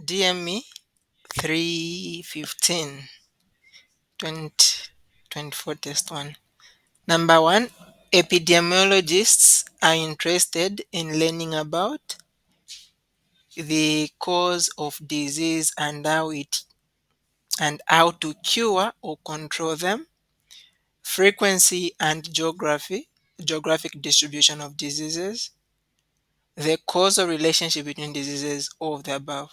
DME 315 2024 test one. Number one, epidemiologists are interested in learning about the cause of disease and how to cure or control them, frequency and geographic distribution of diseases, the causal relationship between diseases, all of the above.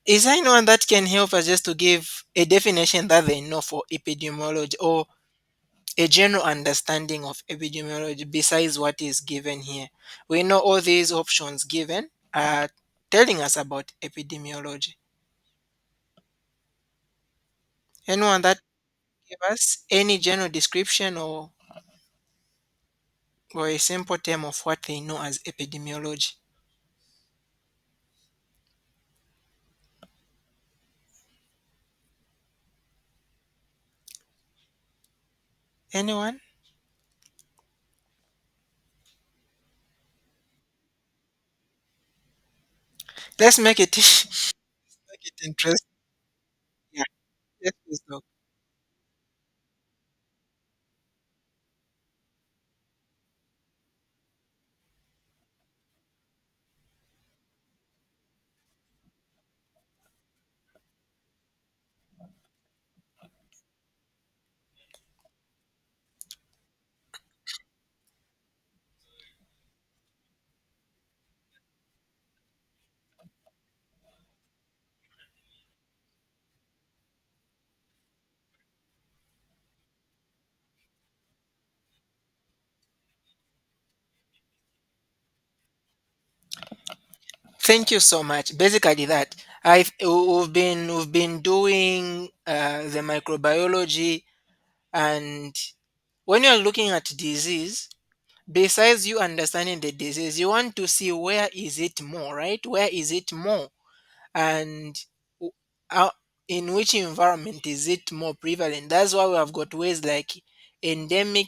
Is there anyone that can help us just to give a definition that they know for epidemiology or a general understanding of epidemiology besides what is given here? We know all these options given are telling us about epidemiology. Anyone that give us any general description or a simple term of what they know as epidemiology? Anyone? Let's make it make it interesting. Yeah, yes, please do. Thank you so much. Basically, that we've been doing the microbiology, and when you're looking at disease, besides you understanding the disease, you want to see where is it more, right? Where is it more? And w- how, in which environment is it more prevalent? That's why we have got ways like endemic,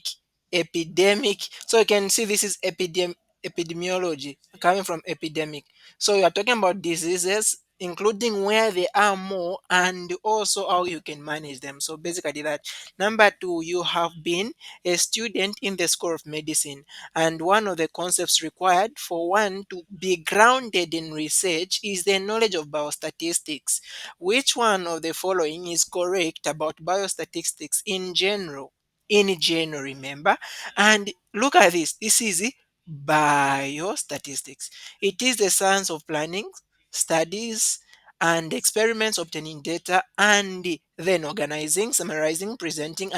epidemic. So you can see this is epidemiology coming from epidemic. So you are talking about diseases including where they are more and also how you can manage them. So basically that. Number two, you have been a student in the School of Medicine, and one of the concepts required for one to be grounded in research is the knowledge of biostatistics. Which one of the following is correct about biostatistics in general? In general, remember. And look at this. This is biostatistics. It is the science of planning, studies, and experiments obtaining data and then organizing, summarizing, presenting,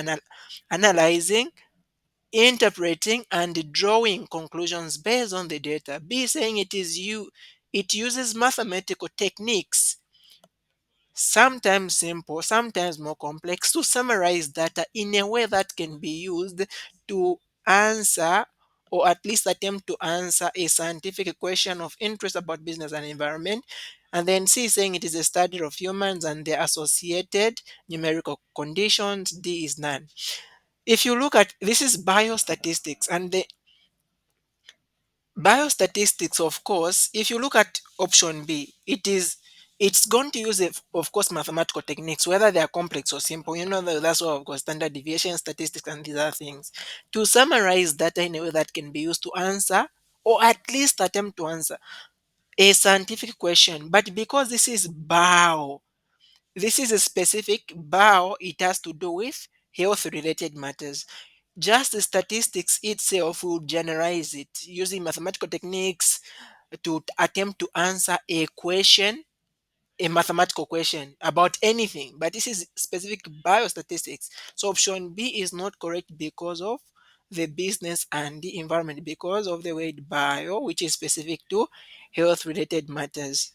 analyzing, interpreting, and drawing conclusions based on the data. B saying it uses mathematical techniques, sometimes simple, sometimes more complex, to summarize data in a way that can be used to answer or at least attempt to answer a scientific question of interest about business and environment. And then C is saying it is a study of humans and their associated numerical conditions. D is none. If you look at this is biostatistics, and the biostatistics, of course, if you look at option B, it's going to use, of course, mathematical techniques, whether they are complex or simple. You know that's why, of course, standard deviation, statistics, and these other things, to summarize data in a way that can be used to answer or at least attempt to answer a scientific question. But because this is a specific bio, it has to do with health related matters. Just the statistics itself will generalize it using mathematical techniques to attempt to answer a question, a mathematical question about anything. But this is specific biostatistics. So option B is not correct because of the business and the environment, because of the word bio, which is specific to health related matters.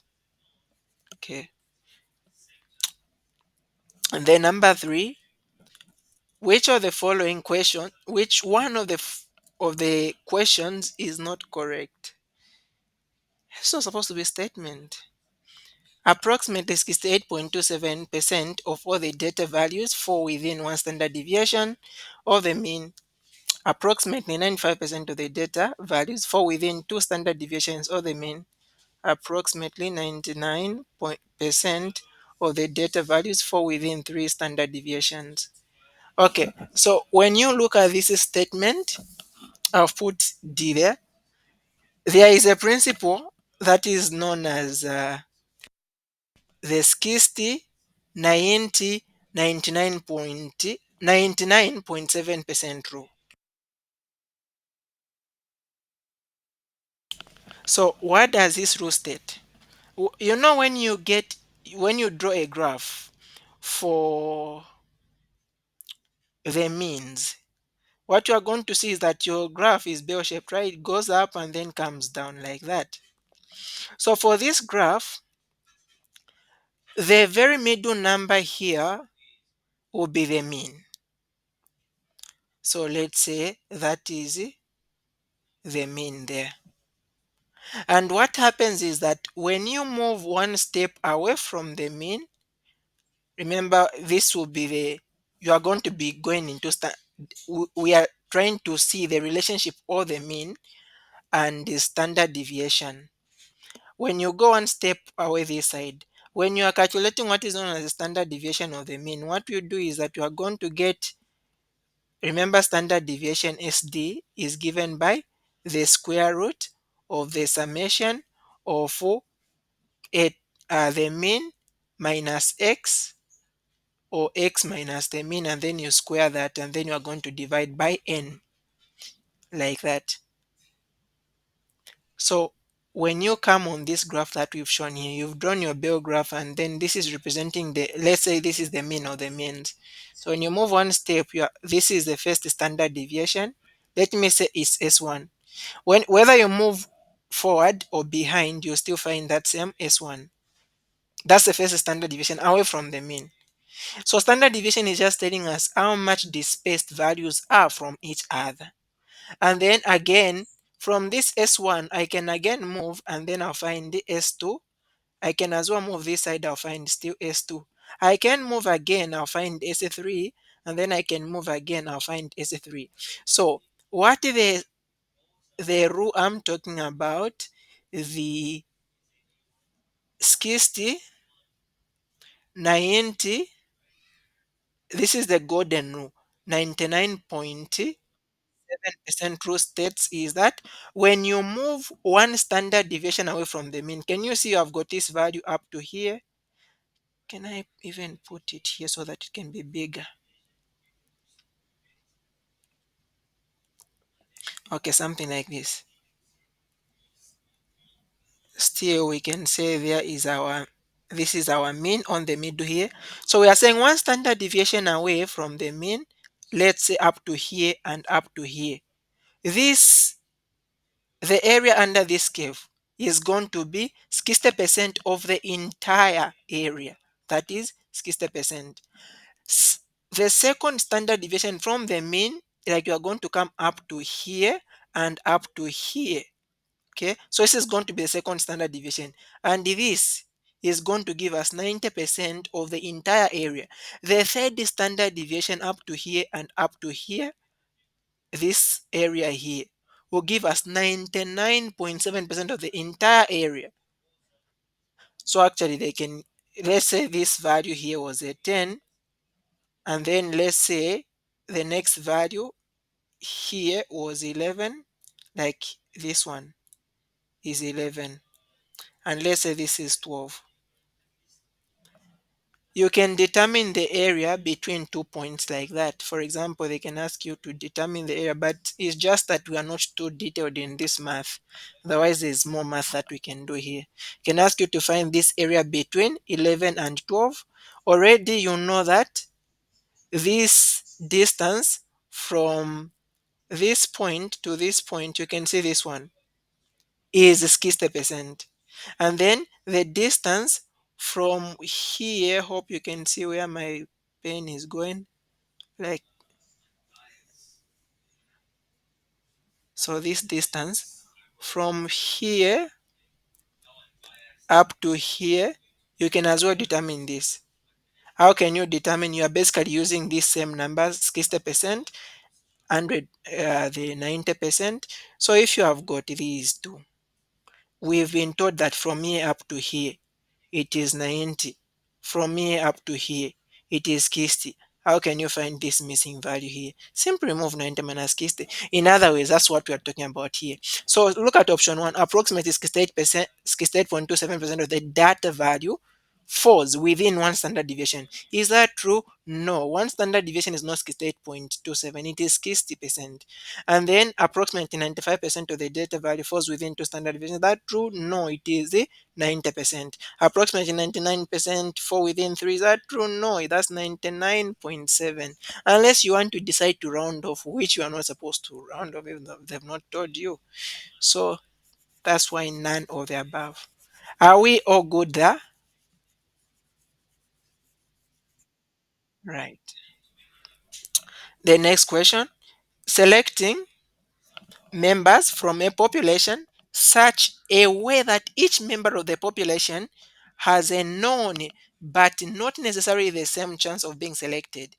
Okay. And then number three, which one of of the questions is not correct? It's not supposed to be a statement. Approximately 68.27% of all the data values fall within one standard deviation of the mean. Approximately 95% of the data values fall within two standard deviations of the mean. approximately 99% of the data values fall within 3 standard deviations. Okay, so when you look at this statement, I've put D there. There is a principle that is known as the 60, 90, 99.7% rule. So what does this rule state? You know, when you draw a graph for the means, what you are going to see is that your graph is bell shaped, right? It goes up and then comes down like that. So for this graph, the very middle number here will be the mean. So let's say that is the mean there. And what happens is that when you move one step away from the mean, remember this will be you are going to be going into we are trying to see the relationship or the mean and the standard deviation. When you go one step away this side, when you are calculating what is known as the standard deviation of the mean, what you do is that you are going to get, remember, standard deviation SD is given by the square root of the summation of it, the mean minus x, or x minus the mean, and then you square that, and then you are going to divide by n like that. So when you come on this graph that we've shown here, you've drawn your bell graph, and then this is representing the, let's say this is the mean or the means. So when you move one step, this is the first standard deviation. Let me say it's S1. Whether you move forward or behind, you still find that same S1. That's the first standard deviation away from the mean. So standard deviation is just telling us how much displaced values are from each other. And then again, from this S1, I can again move, and then I'll find the S2. I can as well move this side, I'll find still S2. I can move again, I'll find S3, and then I can move again, I'll find S3. So what the rule I'm talking about, the 60, 90, this is the golden rule. 99.7% true states is that when you move one standard deviation away from the mean, can you see I've got this value up to here? Can I even put it here so that it can be bigger? Okay, something like this. Still, we can say this is our mean on the middle here. So we are saying one standard deviation away from the mean, let's say up to here and up to here. This The area under this curve is going to be 60% of the entire area. That is 60%. The second standard deviation from the mean, like, you are going to come up to here and up to here. Okay, so this is going to be the second standard deviation, and this is going to give us 90% of the entire area. The third standard deviation up to here and up to here, this area here, will give us 99.7% of the entire area. So actually they can, let's say this value here was a 10, and then let's say the next value here was 11, like this one is 11, and let's say this is 12. You can determine the area between 2 points like that. For example, they can ask you to determine the area, but it's just that we are not too detailed in this math. Otherwise, there's more math that we can do here. Can ask you to find this area between 11 and 12. Already you know that this distance from this point to this point, you can see this one is 60%. And then the distance from here, hope you can see where my pen is going, like, so this distance from here up to here, you can as well determine this. How can you determine? You are basically using these same numbers, 60%, 100, the 90%. So if you have got these two, We've been told that from here up to here it is 90. From here up to here it is 60. How can you find this missing value here? Simply remove 90 minus 60. In other words, that's what we are talking about here. So look at option 1. Approximately 68%, 68.27% of the data value falls within one standard deviation. Is that true? No. One standard deviation is not 68.27, it is 60%. And then approximately 95% of the data value falls within two standard deviations. Is that true? No, it is 90%. Approximately 99% fall within 3. Is that true? No, that's 99.7. Unless you want to decide to round off, which you are not supposed to round off, even though they've not told you. So that's why none of the above. Are we all good there? Right. The next question, selecting members from a population such a way that each member of the population has a known but not necessarily the same chance of being selected.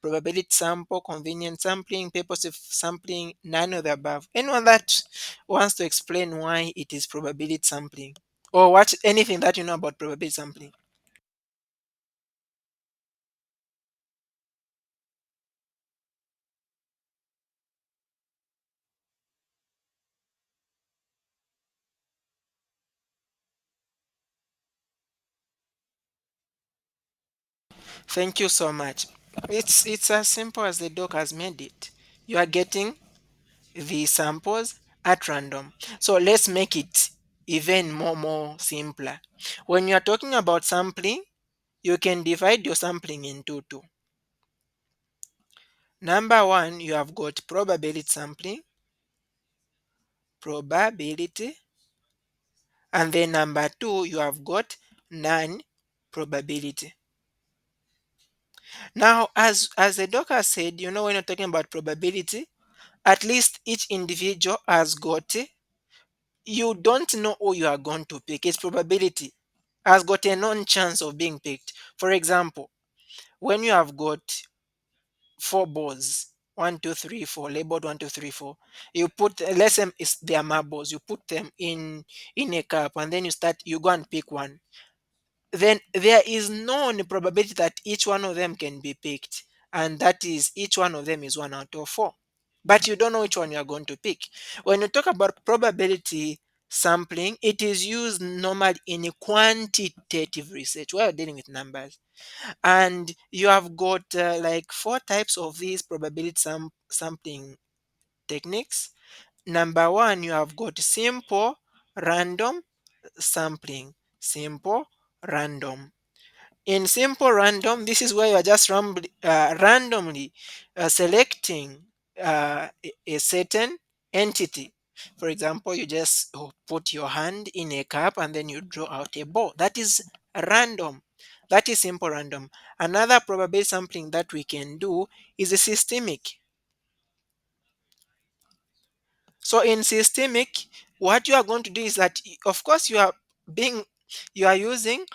Probability sample, convenient sampling, purposive sampling, none of the above. Anyone that wants to explain why it is probability sampling or what anything that you know about probability sampling? Thank you so much. It's as simple as the doc has made it. You are getting the samples at random. So let's make it even more simpler. When you are talking about sampling, you can divide your sampling into two. Number one, you have got probability sampling, probability, and then number two, you have got non-probability. Now, as the doc has said, when you're talking about probability, at least each individual has got, you don't know who you are going to pick. Its probability has got a known chance of being picked. For example, when you have got four balls, one, two, three, four, labeled one, two, three, four, you put, let's say it's their marbles, you put them in a cup, and then you go and pick one. Then there is known probability that each one of them can be picked, and that is each one of them is one out of four. But you don't know which one you are going to pick. When you talk about probability sampling, it is used normally in quantitative research where you're dealing with numbers. And you have got like four types of these probability sampling techniques. Number one, you have got simple random sampling. Simple random. In simple random, this is where you are just randomly selecting a certain entity. For example, you just put your hand in a cup and then you draw out a ball. That is random. That is simple random. Another probability sampling that we can do is a systemic. So in systemic, what you are going to do is that, of course, being you are using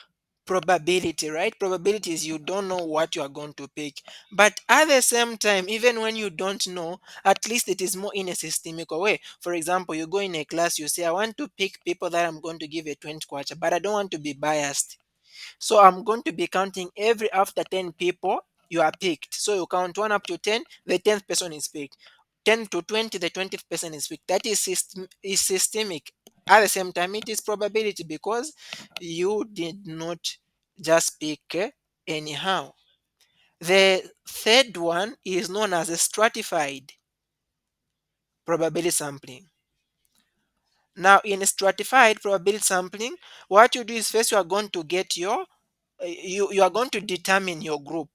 probability, right? Probability is you don't know what you are going to pick, but at the same time, even when you don't know, at least it is more in a systemic way. For example, you go in a class, you say, I want to pick people that I'm going to give a 20 kwacha, but I don't want to be biased. So I'm going to be counting every after 10 people you are picked. So you count 1 up to 10, the 10th person is picked. 10 to 20, the 20th person is picked. That is systemic. At the same time, it is probability because you did not just pick anyhow. The third one is known as a stratified probability sampling. Now, in stratified probability sampling, what you do is first you are going to get you are going to determine your group,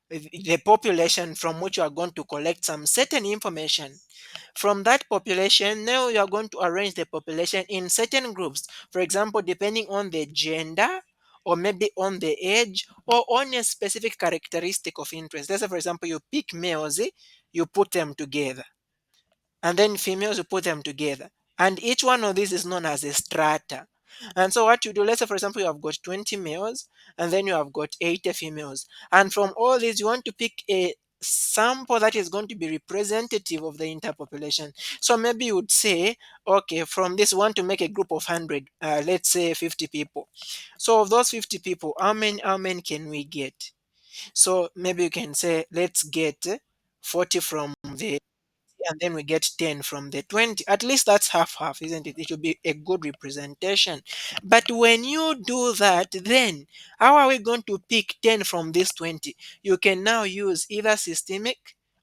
the population from which you are going to collect some certain information. From that population, now you are going to arrange the population in certain groups. For example, depending on the gender, or maybe on the age, or on a specific characteristic of interest. Let's say, for example, you pick males, you put them together, and then females, you put them together. And each one of these is known as a strata. And so what you do, let's say for example, you have got 20 males and then you have got 80 females. And from all these, you want to pick sample that is going to be representative of the entire population. So maybe you would say, okay, from this, we want to make a group of 100, let's say 50 people. So of those 50 people, how many can we get? So maybe you can say, let's get 40 from the, and then we get 10 from the 20. At least that's half half, isn't it? It should be a good representation. But when you do that, then how are we going to pick 10 from this 20? You can now use either systemic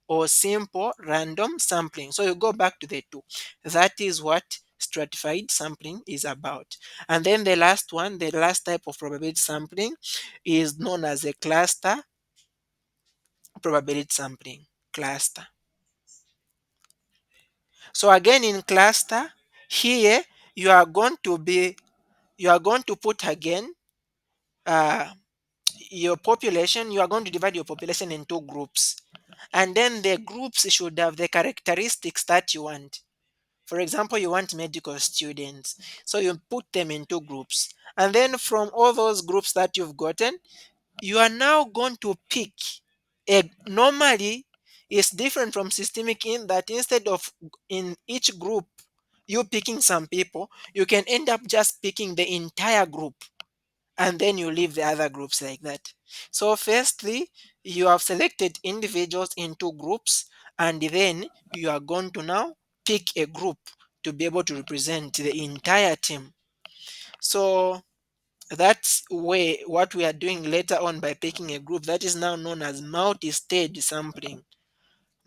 or simple random sampling. So you go back to the two. That is what stratified sampling is about. And then the last one, the last type of probability sampling, is known as a cluster probability sampling. Cluster. So again, in cluster, here you are going to be, you are going to put again uh, your population. You are going to divide your population in two groups, and then the groups should have the characteristics that you want. For example, you want medical students, so you put them in two groups, and then from all those groups that you've gotten, you are now going to pick a, normally it's different from systemic in that instead of in each group you picking some people, you can end up just picking the entire group, and then you leave the other groups like that. So firstly, you have selected individuals into groups, and then you are going to now pick a group to be able to represent the entire team. So that's way what we are doing later on by picking a group, that is now known as multi-stage sampling.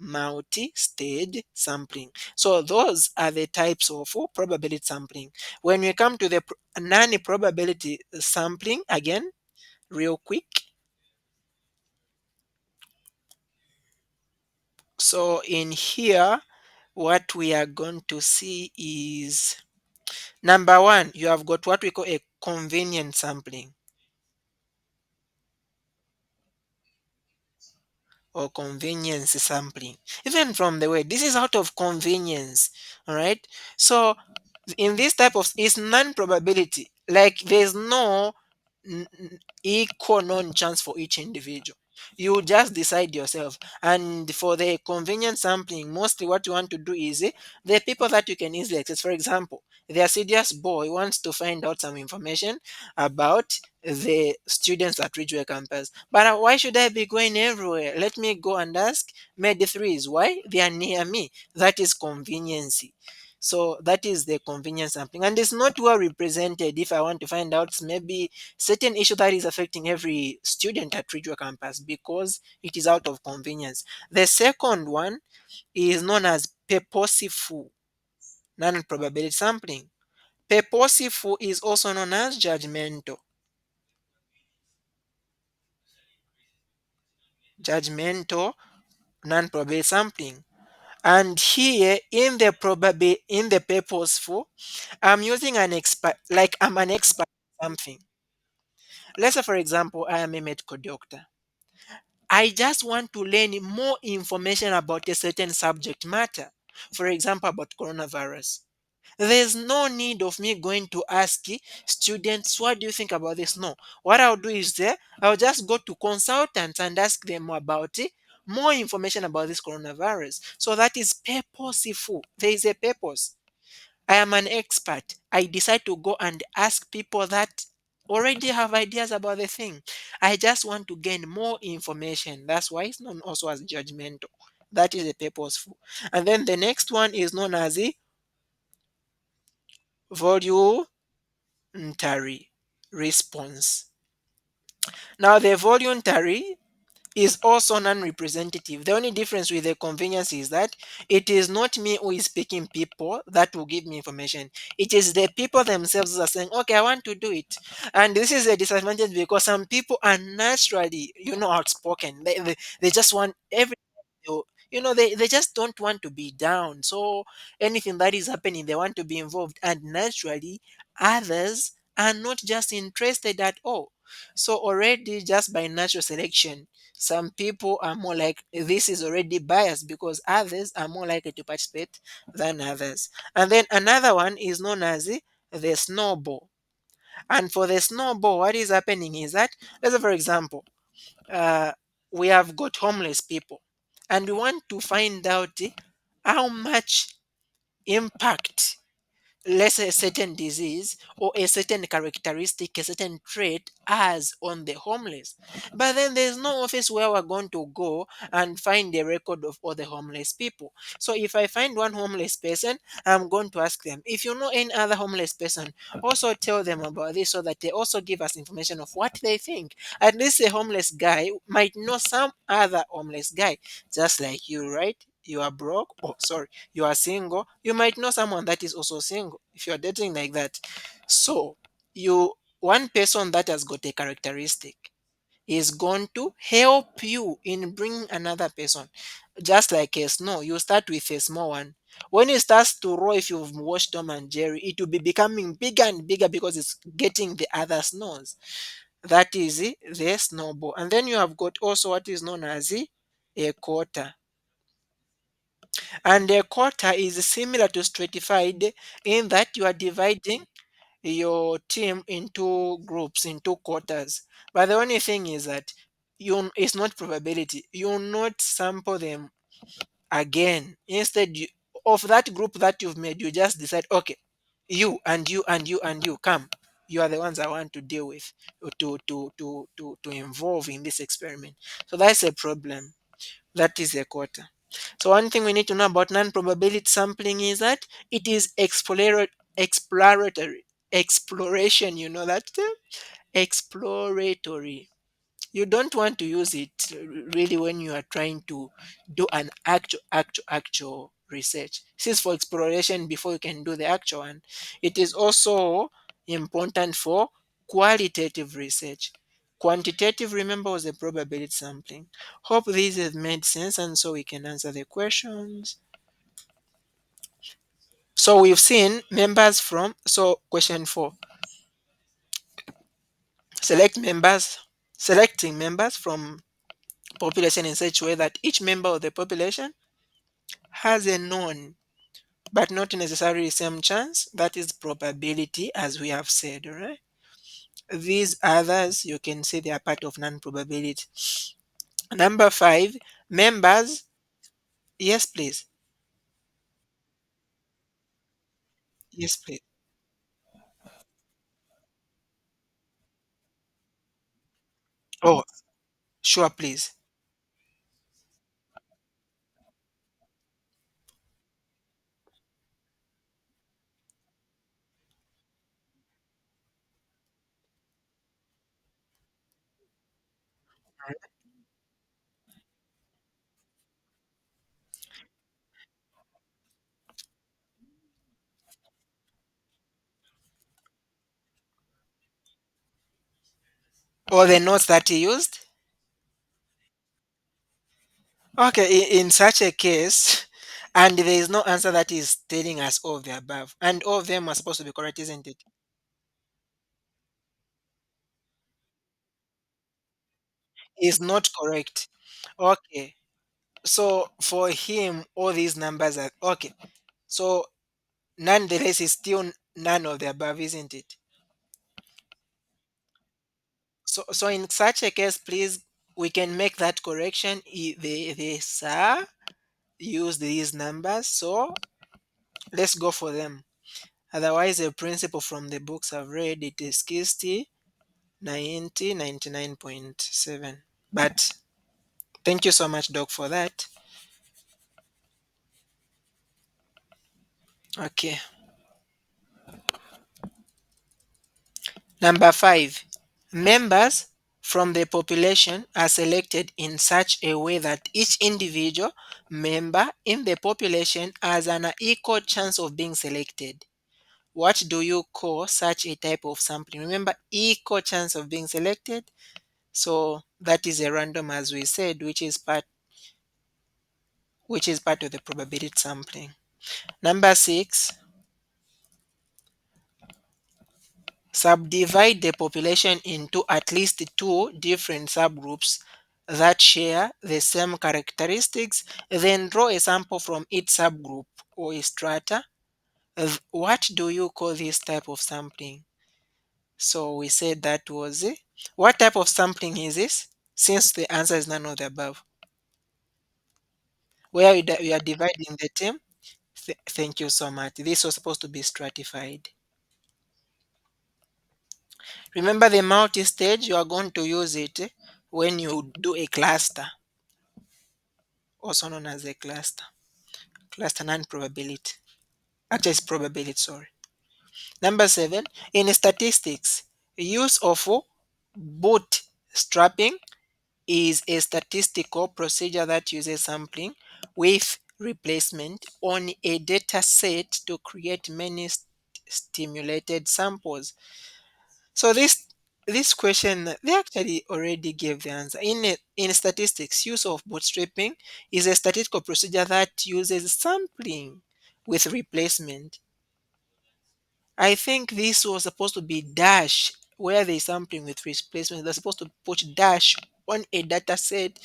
Multi-stage sampling. So those are the types of probability sampling. When we come to the non-probability sampling, again, real quick. So in here, what we are going to see is number one, you have got what we call a convenient sampling or convenience sampling. Even from the way, this is out of convenience. All right. So in this type of, is non-probability, like there's no equal known chance for each individual. You just decide yourself. And for the convenience sampling, mostly what you want to do is the people that you can easily access. For example, the assiduous boy wants to find out some information about the students at Ridgeway campus. But why should I be going everywhere? Let me go and ask Med 3s. Why? They are near me. That is conveniency. So that is the convenience sampling, and it's not well represented. If I want to find out maybe certain issue that is affecting every student at Ridgeway campus, because it is out of convenience. The second one is known as purposeful non-probability sampling. Purposeful is also known as judgmental. Judgmental non-probability sampling. And here in the probability, in the purposeful, I'm using an expert, like I'm an expert in something. Let's say, for example, I am a medical doctor. I just want to learn more information about a certain subject matter. For example, about coronavirus. There's no need of me going to ask students, what do you think about this? No. What I'll do is I'll just go to consultants and ask them about more information about this coronavirus. So that is purposeful. There is a purpose. I am an expert. I decide to go and ask people that already have ideas about the thing. I just want to gain more information. That's why it's known also as judgmental. That is a purposeful. And then the next one is known as the voluntary response. Now, the voluntary is also non-representative. The only difference with the convenience is that it is not me who is picking people that will give me information. It is the people themselves who are saying, okay, I want to do it. And this is a disadvantage because some people are naturally, outspoken. They just want every, they just don't want to be down. So anything that is happening, they want to be involved. And naturally, others are not just interested at all. So already, just by natural selection, some people are more like, this is already biased because others are more likely to participate than others. And then another one is known as the snowball. And for the snowball, what is happening is that, let's say, for example, uh, we have got homeless people. and we want to find out how much impact, let's say, a certain disease or a certain characteristic, a certain trait has on the homeless. But then there's no office where we're going to go and find a record of all the homeless people. So if I find one homeless person, I'm going to ask them, if you know any other homeless person, also tell them about this so that they also give us information of what they think. At least a homeless guy might know some other homeless guy, just like you, right? You are broke. Oh, sorry, you are single, you might know someone that is also single if you're dating like that. So you, one person that has got a characteristic is going to help you in bringing another person. Just like a snow, you start with a small one. When it starts to roll, if you've watched Tom and Jerry, it will be becoming bigger and bigger because it's getting the other snows. That is the snowball. And then you have got also what is known as a quarter. And a quarter is similar to stratified in that you are dividing your team into groups, into quarters. But the only thing is that it's not probability. You not sample them again. Instead of that group that you've made, you just decide, okay, you and you and you and you come. You are the ones I want to deal with, to involve in this experiment. So that's a problem. That is a quarter. So one thing we need to know about non-probability sampling is that it is exploratory. Exploration, you know that term? Exploratory. You don't want to use it really when you are trying to do an actual research. This is for exploration before you can do the actual one. It is also important for qualitative research. Quantitative, remember, was a probability sampling. Hope this has made sense, and so we can answer the questions. So we've seen members from, so question 4, select members, selecting members from population in such a way that each member of the population has a known but not necessarily same chance. That is probability, as we have said, all right? These others, you can say they are part of non-probability. Number 5, members. Yes, please. Yes, please. Oh, sure, please. Or the notes that he used. Okay, in such a case, and there is no answer that is telling us all of the above, and all of them are supposed to be correct, isn't it? Is not correct. Okay, so for him, all these numbers are okay. So nonetheless, it's still none of the above, isn't it? So in such a case, please, we can make that correction. The sir used these numbers, so let's go for them. Otherwise, the principle from the books I've read, it is 60, 90, 99.7. But thank you so much, Doc, for that. Okay. Number 5. Members from the population are selected in such a way that each individual member in the population has an equal chance of being selected. What do you call such a type of sampling? Remember, equal chance of being selected. So that is a random, as we said, which is part of the probability sampling. Number 6, subdivide the population into at least two different subgroups that share the same characteristics, then draw a sample from each subgroup or a strata. What do you call this type of sampling? So we said that was it. What type of sampling is this? Since the answer is none of the above. where we are dividing the term. Thank you so much. This was supposed to be stratified. Remember the multi-stage, you are going to use it when you do a cluster, also known as a cluster. Cluster non-probability. Actually, it's probability, sorry. Number 7, in statistics, use of bootstrapping is a statistical procedure that uses sampling with replacement on a data set to create many stimulated samples. So this question they actually already gave the answer. In statistics, use of bootstrapping is a statistical procedure that uses sampling with replacement. I think this was supposed to be dash where they sampling with replacement. They're supposed to put dash on a data set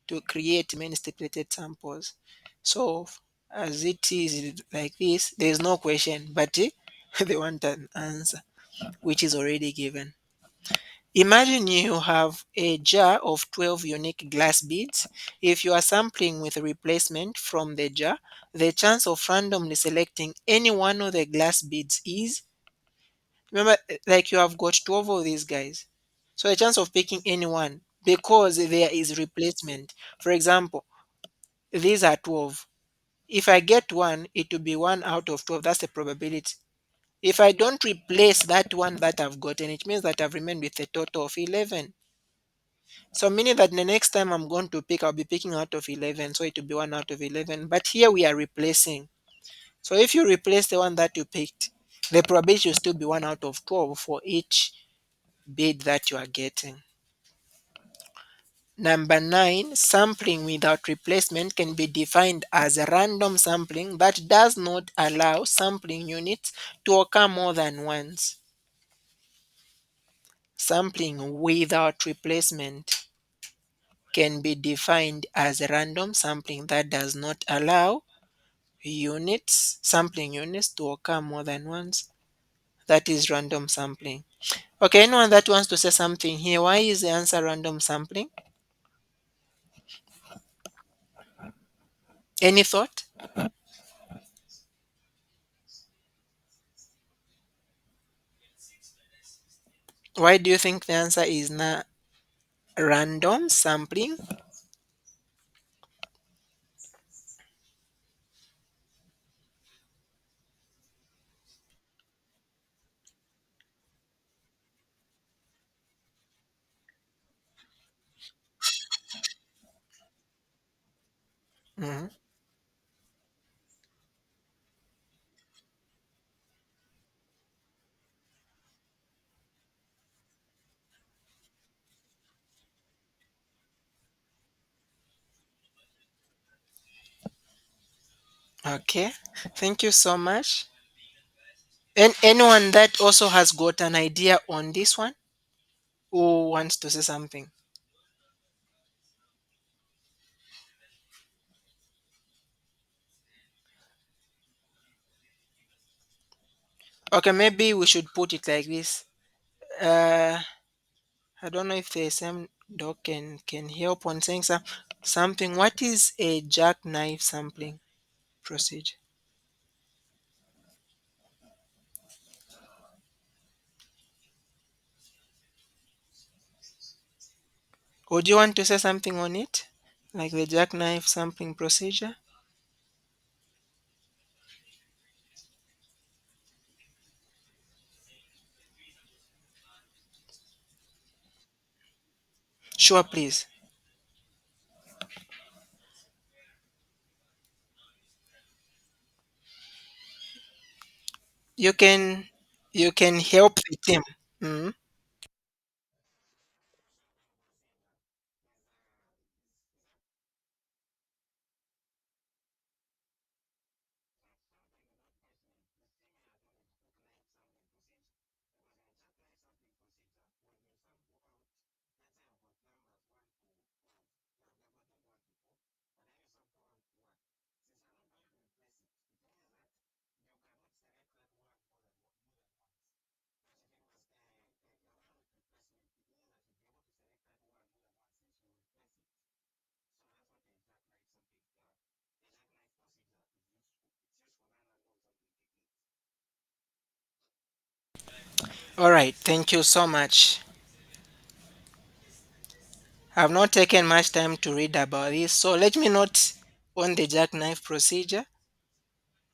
to create many stipulated samples. So as it is like this, there is no question, but they want an answer which is already given. Imagine you have a jar of 12 unique glass beads. If you are sampling with a replacement from the jar, the chance of randomly selecting any one of the glass beads is, remember, like you have got 12 of these guys. So the chance of picking any one, because there is replacement. For example, these are 12. If I get one, it will be 1 out of 12. That's the probability. If I don't replace that one that I've gotten, it means that I've remained with a total of 11. So meaning that the next time I'm going to pick, I'll be picking out of 11. So it will be 1 out of 11. But here we are replacing. So if you replace the one that you picked, the probability will still be 1 out of 12 for each bid that you are getting. Number 9, sampling without replacement can be defined as a random sampling that does not allow sampling units to occur more than once. Sampling without replacement can be defined as a random sampling that does not allow sampling units to occur more than once. That is random sampling. Okay, anyone that wants to say something here, why is the answer random sampling? Any thought? Why do you think the answer is not random sampling? Mhm. Okay, thank you so much. And anyone that also has got an idea on this one who wants to say something? Okay, maybe we should put it like this. Uh, I don't know if the same doc can help on saying something. What is a jackknife sampling procedure? Would you want to say something on it, like the jackknife sampling procedure? Sure, please. You can you can help the team. Mhm. All right, thank you so much. I've not taken much time to read about this, so let me not on the jackknife procedure.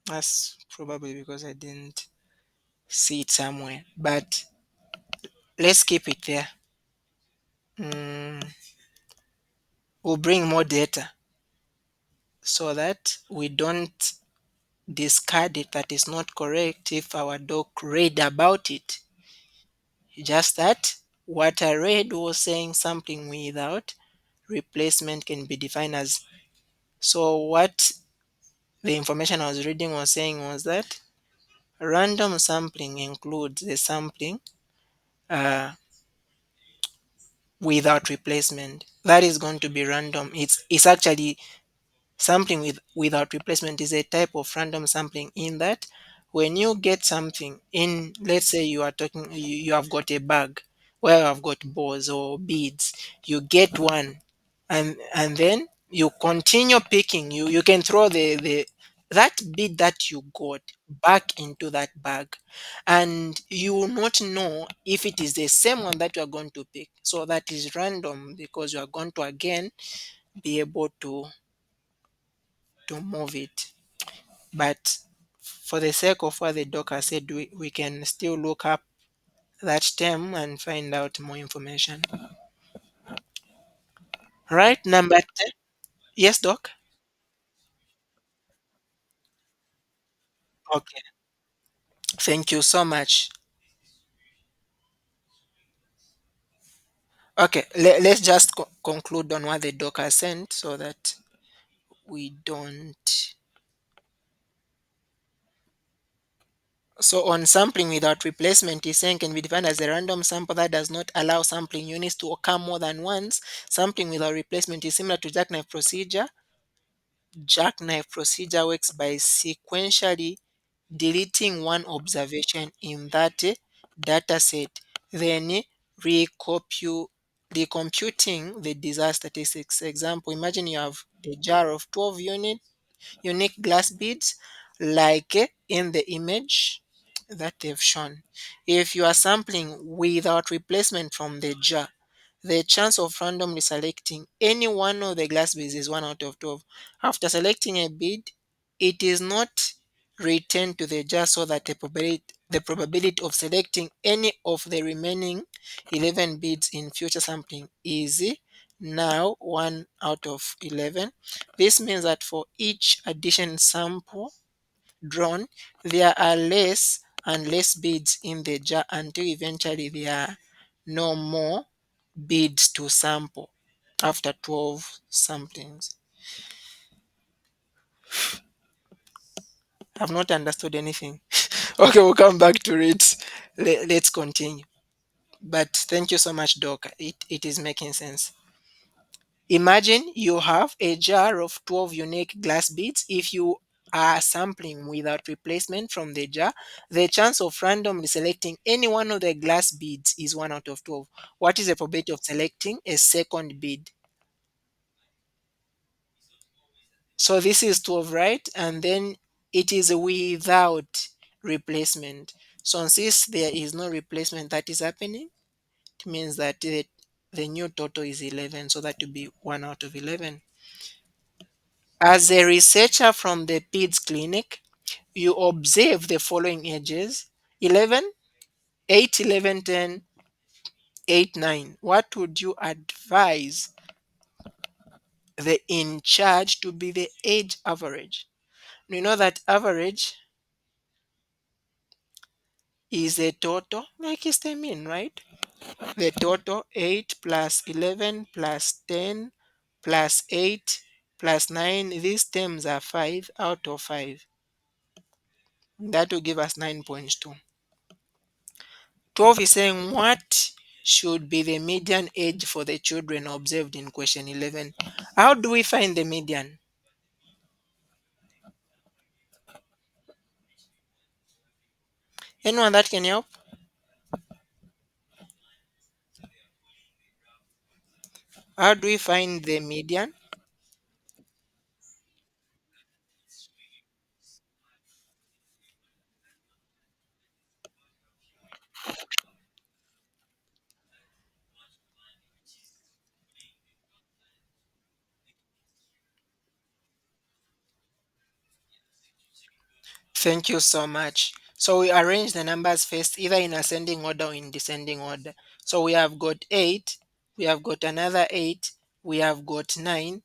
That's probably because I didn't see it somewhere, but let's keep it there. Mm, we'll bring more data so that we don't discard it that is not correct if our doc read about it. Just that what I read was saying something without replacement can be defined as. So what the information I was reading was saying was that random sampling includes the sampling uh, without replacement. That is going to be random. It's actually sampling without replacement is a type of random sampling in that when you get something in, let's say you are talking, you have got a bag where you have got balls or beads, you get one, and then you continue picking. You can throw the that bead that you got back into that bag, and you will not know if it is the same one that you are going to pick. So that is random because you are going to again be able to move it. But for the sake of what the docker said, we can still look up that term and find out more information. Right, number 10. Yes, doc. Okay, thank you so much. Okay, let's just conclude on what the docker sent so that we don't. So on sampling without replacement, is saying can be defined as a random sample that does not allow sampling units to occur more than once. Sampling without replacement is similar to jackknife procedure. Jackknife procedure works by sequentially deleting one observation in that data set, then recompu- recomputing the desired statistics. Example, imagine you have a jar of 12 unique glass beads like in the image that they've shown. If you are sampling without replacement from the jar, the chance of randomly selecting any one of the glass beads is 1 out of 12. After selecting a bead, it is not returned to the jar so that the probability of selecting any of the remaining 11 beads in future sampling is now 1 out of 11. This means that for each addition sample drawn, there are less and less beads in the jar until eventually there are no more beads to sample after 12 samplings. I've not understood anything. Okay, we'll come back to it. Let's continue. But thank you so much, Doc. It is making sense. Imagine you have a jar of 12 unique glass beads. If you are sampling without replacement from the jar, the chance of randomly selecting any one of the glass beads is 1 out of 12. What is the probability of selecting a second bead? So this is 12, right? And then it is without replacement. So since there is no replacement that is happening, it means that the new total is 11. So that would be 1 out of 11. As a researcher from the PIDS clinic, you observe the following ages: 11, 8, 11, 10, 8, 9. What would you advise the in charge to be the age average? You know that average is a total, like it's the mean, right? The total 8 plus 11 plus 10 plus 8 plus 9, these terms are 5 out of 5. That will give us 9.2. 12 is saying what should be the median age for the children observed in question 11. How do we find the median? Anyone that can help? How do we find the median? Thank you so much. So we arrange the numbers first, either in ascending order or in descending order. So we have got 8, we have got another 8, we have got 9,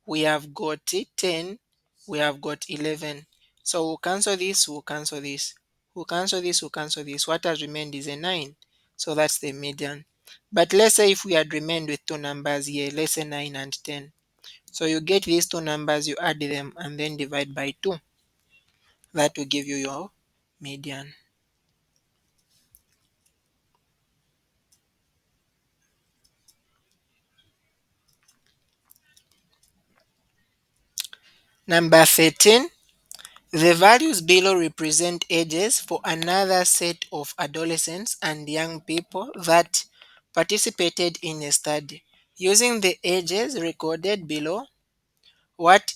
we have got 10, we have got 11. So we'll cancel this, we'll cancel this. We'll cancel this, we'll cancel this. What has remained is a 9. So that's the median. But let's say if we had remained with two numbers here, let's say 9 and 10. So you get these two numbers, you add them, and then divide by 2. That will give you your median. Number 13, the values below represent ages for another set of adolescents and young people that participated in a study. Using the ages recorded below, what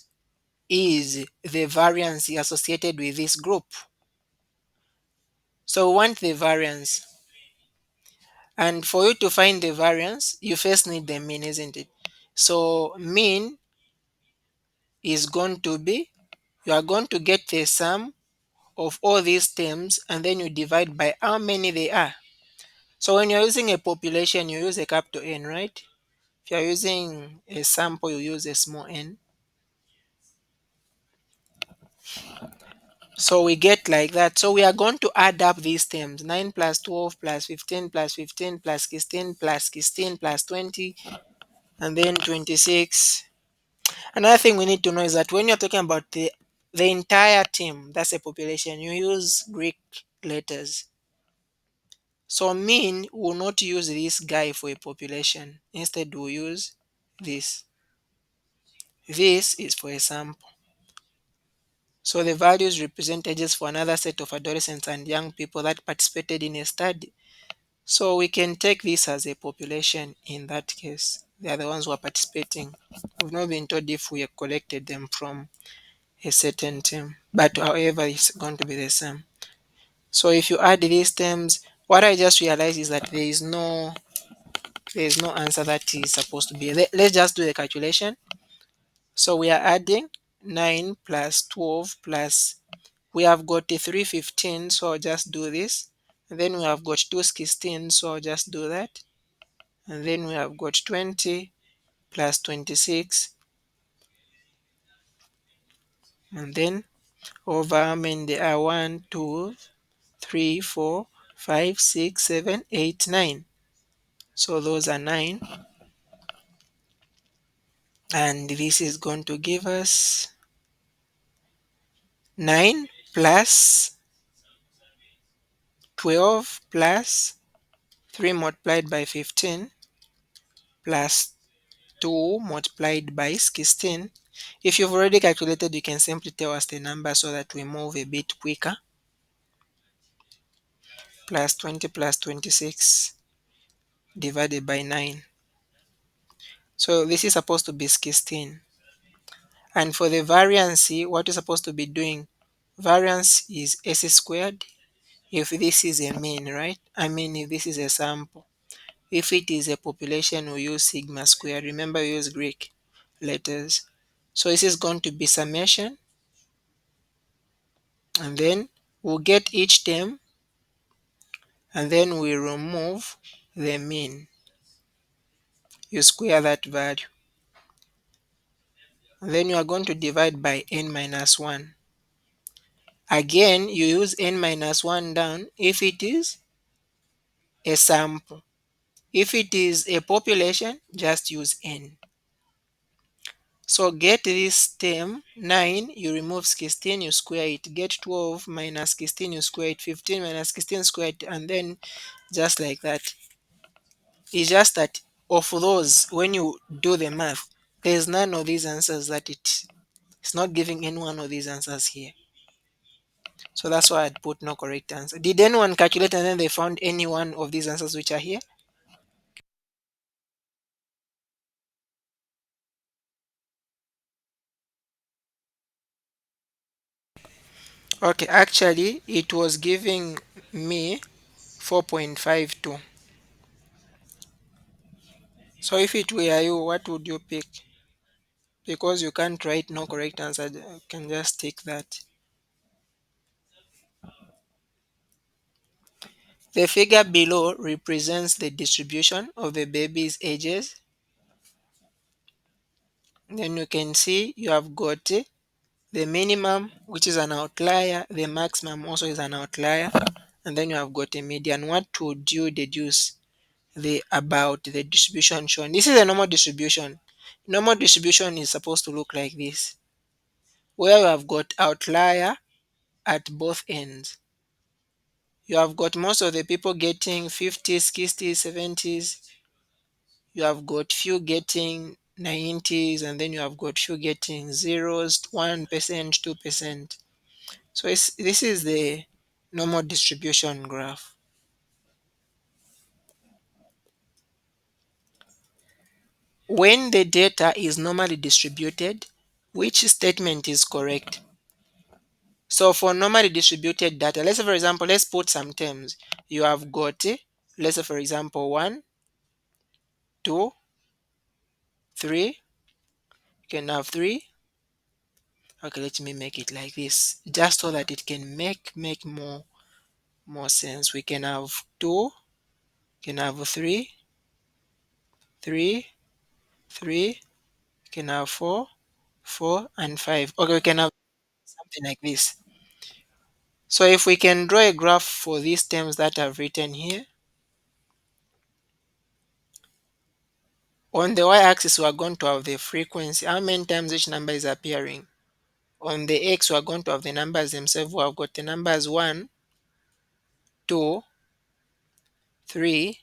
is the variance associated with this group? So we want the variance. And for you to find the variance, you first need the mean, isn't it? So mean is going to be, you are going to get the sum of all these terms and then you divide by how many they are. So when you're using a population, you use a capital N, right? If you're using a sample, you use a small n. So we get like that. So we are going to add up these terms: 9 plus 12 plus 15 plus 15 plus 16 plus 16 plus 20 and then 26. Another thing we need to know is that when you're talking about the entire team, that's a population, you use Greek letters. So mean will not use this guy for a population. Instead, we'll use this. This is for a sample. So the values represent ages for another set of adolescents and young people that participated in a study. So we can take this as a population in that case. They are the ones who are participating. We've not been told if we have collected them from a certain term. But however, it's going to be the same. So if you add these terms, what I just realized is that there is no answer that is supposed to be. Let's just do the calculation. So we are adding 9 plus 12 plus, we have got a 315, so I'll just do this. And then we have got 216, so I'll just do that. And then we have got 20 plus 26. And then over how many there are: 1, 2, 3, 4, 5, 6, 7, 8, 9. So those are 9. And this is going to give us 9 plus 12 plus 3 multiplied by 15 plus 2 multiplied by 16. If you've already calculated, you can simply tell us the number so that we move a bit quicker. Plus 20 plus 26 divided by 9. So this is supposed to be 16. And for the variance, what you're supposed to be doing, variance is s squared if this is a mean, right? I mean, if this is a sample. If it is a population, we use sigma squared. Remember, we use Greek letters. So this is going to be summation. And then we'll get each term. And then we remove the mean. You square that value. And then you are going to divide by n minus 1. Again, you use n minus 1 down if it is a sample. If it is a population, just use n. So get this term 9, you remove 16, you square it. Get 12 minus 16, you square it. 15 minus 16, square it. And then just like that. It's just that of those, when you do the math, there's none of these answers that it's not giving any one of these answers here. So that's why I'd put no correct answer. Did anyone calculate and then they found any one of these answers which are here? Okay, actually, it was giving me 4.52. So if it were you, what would you pick? Because you can't write no correct answer, you can just take that. The figure below represents the distribution of the baby's ages. Then you can see you have got the minimum, which is an outlier, the maximum also is an outlier, and then you have got a median. What would you deduce about the distribution shown? This is a normal distribution. Normal distribution is supposed to look like this, where you have got outlier at both ends. You have got most of the people getting 50s, 60s, 70s. You have got few getting 90s, and then you have got few getting zeros, 1%, 2%. So this is the normal distribution graph. When the data is normally distributed, which statement is correct? So for normally distributed data, let's say for example, let's put some terms. You have got, let's say for example, 1, 2, 3. You can have 3. Okay, let me make it like this, just so that it can make more sense. We can have 2, can have 3, 3, 3, can have 4, 4, and 5. Okay, we can have something like this. So if we can draw a graph for these terms that I've written here, on the y-axis we are going to have the frequency, how many times each number is appearing. On the x we are going to have the numbers themselves. We have got the numbers 1, 2, 3,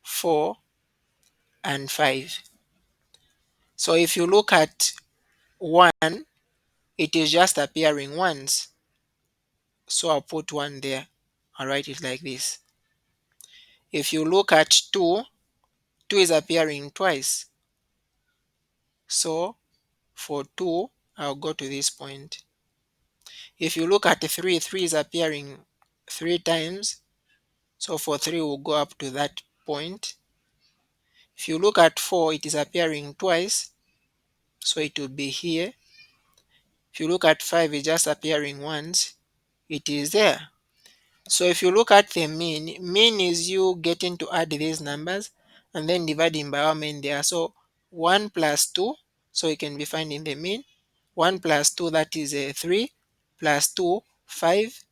4, and 5. So if you look at 1, it is just appearing once. So I'll put 1 there. I'll write it like this. If you look at 2, 2 is appearing twice. So for 2, I'll go to this point. If you look at 3, 3 is appearing 3 times. So for 3, we'll go up to that point. If you look at 4, it is appearing twice. So it will be here. If you look at 5, it's just appearing once. It is there. So if you look at the mean is you getting to add these numbers and then dividing by how many there are. So 1 plus 2, so you can be finding the mean. 1 plus 2, that is a 3, plus 2, 5,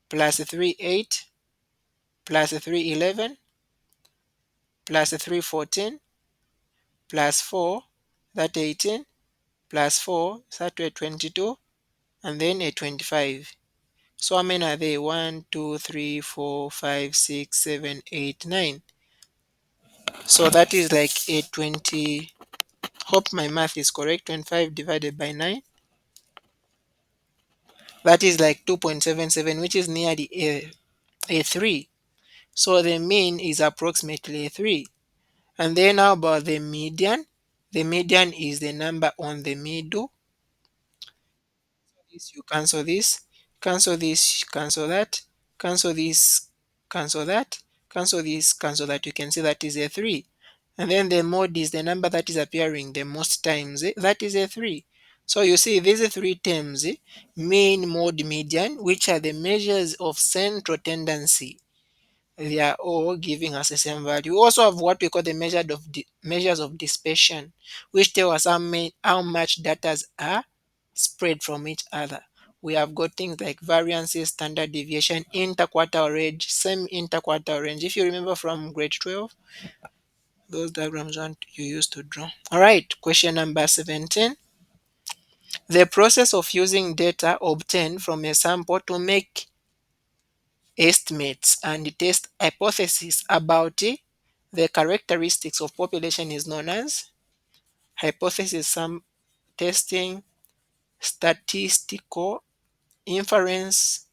plus 3, 8, plus 3, 11, plus 3, 14, plus 4, that 18, plus 4, that a 22, and then a 25. So how many are they? 1, 2, 3, 4, 5, 6, 7, 8, 9. So that is like a 20. Hope my math is correct. 25 divided by 9. That is like 2.77, which is nearly a 3. So the mean is approximately a 3. And then how about the median? The median is the number on the middle. This you cancel this, cancel that, cancel this, cancel that, cancel this, cancel that. You can see that is a 3. And then the mode is the number that is appearing the most times. That is a 3. So you see these 3 terms, mean, mode, median, which are the measures of central tendency. They are all giving us the same value. We also have what we call the measures of dispersion, which tell us how much data are spread from each other. We have got things like variances, standard deviation, interquartile range, same interquartile range. If you remember from grade 12, those diagrams aren't you used to draw. All right, question number 17. The process of using data obtained from a sample to make estimates and test hypotheses about the characteristics of population is known as hypothesis testing, statistical, inference,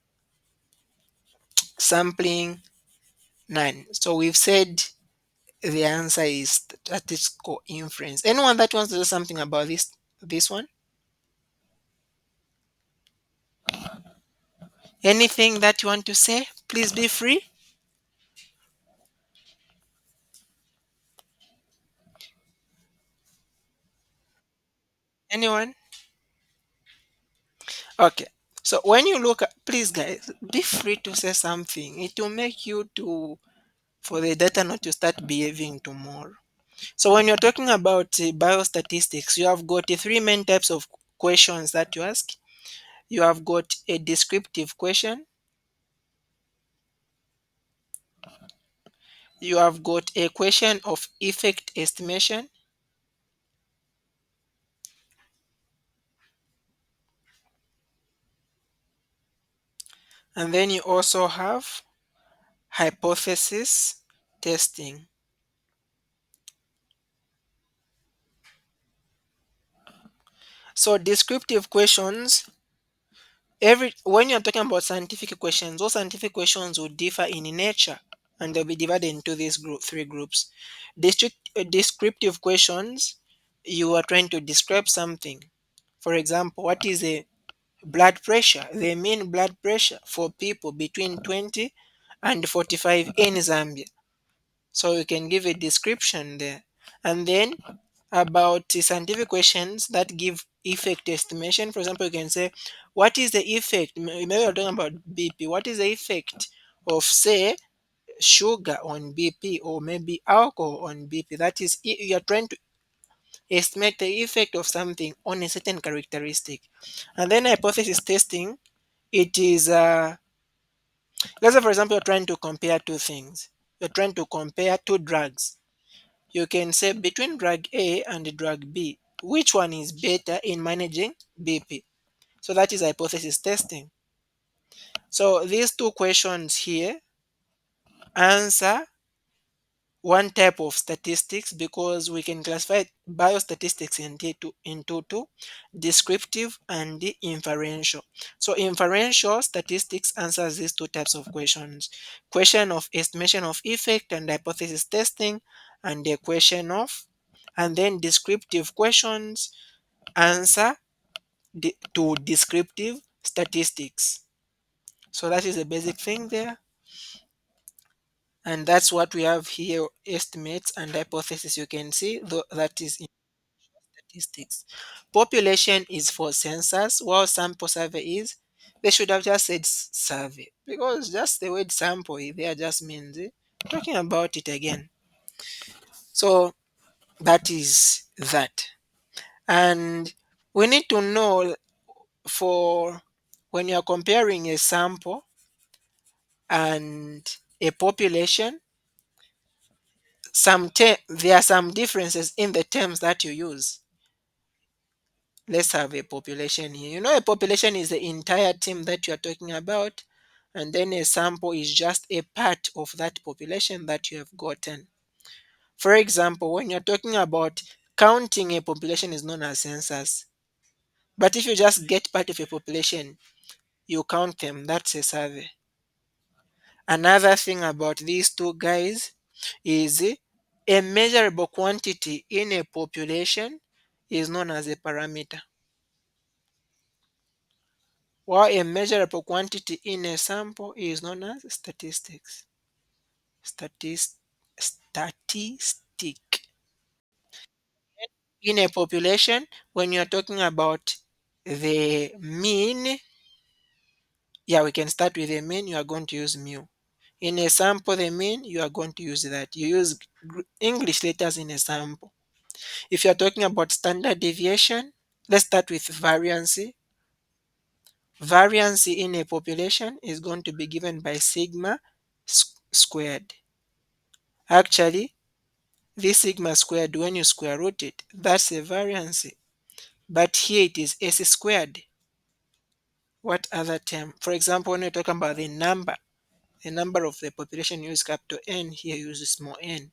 sampling, none. So we've said the answer is statistical inference. Anyone that wants to do something about this one? Anything that you want to say? Please be free. Anyone? Okay. So when you look at, please guys, be free to say something. It will make you to for the data not to start behaving tomorrow. So when you're talking about biostatistics, you have got three main types of questions that you ask. You have got a descriptive question, you have got a question of effect estimation, and then you also have hypothesis testing. So descriptive questions, every when you're talking about scientific questions, those scientific questions will differ in nature and they'll be divided into these three groups. Descriptive questions, you are trying to describe something. For example, what is a blood pressure? The mean blood pressure for people between 20 and 45 in Zambia. So you can give a description there. And then about the scientific questions that give effect estimation. For example, you can say, what is the effect? Maybe you're talking about BP. What is the effect of, say, sugar on BP or maybe alcohol on BP? That is, you're trying to estimate the effect of something on a certain characteristic. And then hypothesis testing, it is, let's say, for example, you're trying to compare two things. You're trying to compare two drugs. You can say between drug A and drug B, which one is better in managing BP? So that is hypothesis testing. So these two questions here answer one type of statistics because we can classify biostatistics into two, descriptive and the inferential. So inferential statistics answers these two types of questions: question of estimation of effect and hypothesis testing, and the question of, and then descriptive questions answer to descriptive statistics. So that is the basic thing there, and that's what we have here: estimates and hypothesis. You can see that is in statistics. Population is for census, while sample survey is, they should have just said survey, because just the word sample there just means talking about it again. So that is that. And we need to know, for when you're comparing a sample and a population, there are some differences in the terms that you use. Let's have a population here. You know, a population is the entire team that you are talking about, and then a sample is just a part of that population that you have gotten. For example, when you're talking about counting a population is known as census. But if you just get part of a population, you count them, that's a survey. Another thing about these two guys is a measurable quantity in a population is known as a parameter, while a measurable quantity in a sample is known as statistics. Statistic. In a population, when you're talking about the mean, yeah, we can start with the mean, you are going to use mu. In a sample, the mean, you are going to use that. You use English letters in a sample. If you're talking about standard deviation, let's start with variancy. Variancy in a population is going to be given by sigma squared. Actually, this sigma squared, when you square root it, that's a variancy. But here it is s squared. What other term? For example, when you're talking about the number of the population, use capital N, here use small n.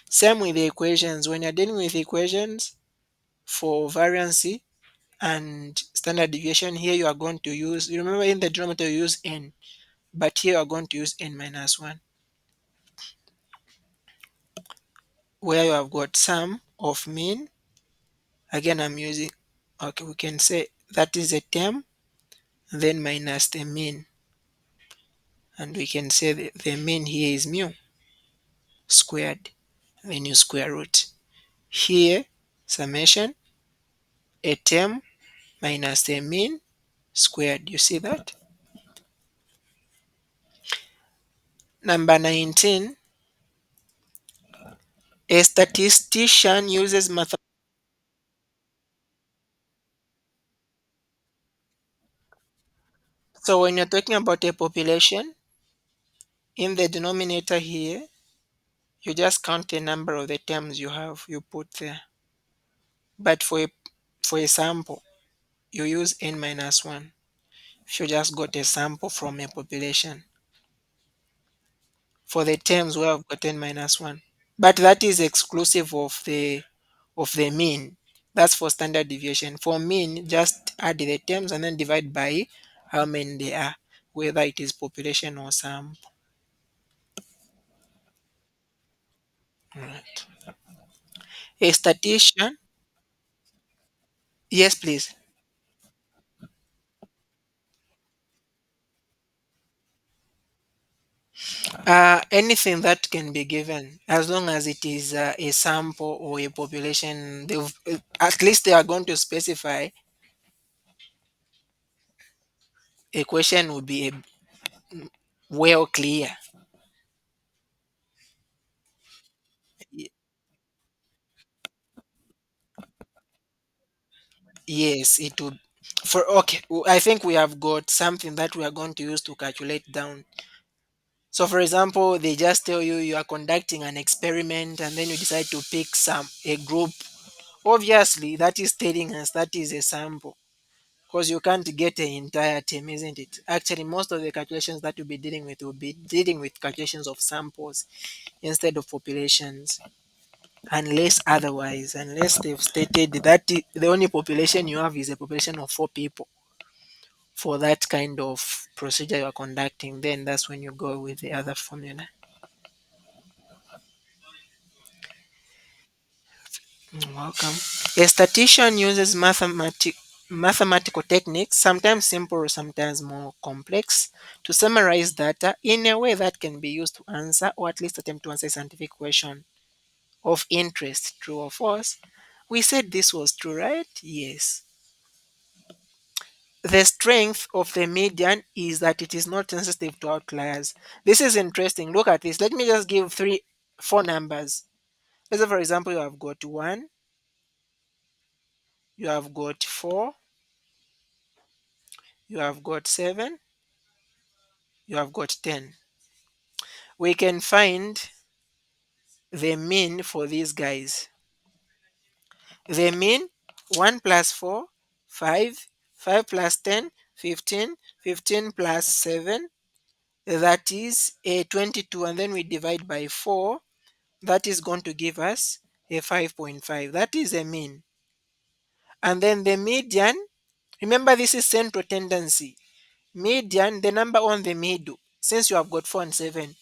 Same with the equations. When you're dealing with equations for variancy and standard deviation, here you are going to use, you remember in the denominator you use n, but here you are going to use n minus 1, where you have got sum of mean. Again, I'm using, okay, we can say that is a term, then minus the mean. And we can say the mean here is mu squared. Then you square root. Here, summation, a term minus the mean, squared. You see that? Number 19, a statistician uses math. So when you're talking about a population, in the denominator here, you just count the number of the terms you put there. But for a sample, you use n minus 1. If you just got a sample from a population. For the terms, we have got n minus 1. But that is exclusive of the mean. That's for standard deviation. For mean, just add the terms and then divide by how many they are, whether it is population or sample. Right. A statistician, yes, please. Anything that can be given, as long as it is a sample or a population, at least they are going to specify. A question will be well clear. Y- Yes, it would. For okay, I think we have got something that we are going to use to calculate down. So, for example, they just tell you are conducting an experiment, and then you decide to pick a group. Obviously, that is telling us that is a sample, because you can't get an entire team, isn't it? Actually, most of the calculations that you'll be dealing with will be dealing with calculations of samples instead of populations, unless they've stated that the only population you have is a population of 4 people for that kind of procedure you are conducting, then that's when you go with the other formula. You're welcome. A statistician uses mathematical techniques, sometimes simple or sometimes more complex, to summarize data in a way that can be used to answer or at least attempt to answer a scientific question of interest, true or false. We said this was true, right? Yes. The strength of the median is that it is not sensitive to outliers. This is interesting. Look at this. Let me just give four numbers. Let's say, for example, you have got 1, you have got 4, you have got 7, you have got 10. We can find the mean for these guys. The mean: 1 plus 4, 5, 5 plus 10, 15, 15 plus 7, that is a 22, and then we divide by 4, that is going to give us a 5.5. That is a mean. And then the median, remember this is central tendency. Median, the number on the middle, since you have got 4 and 7,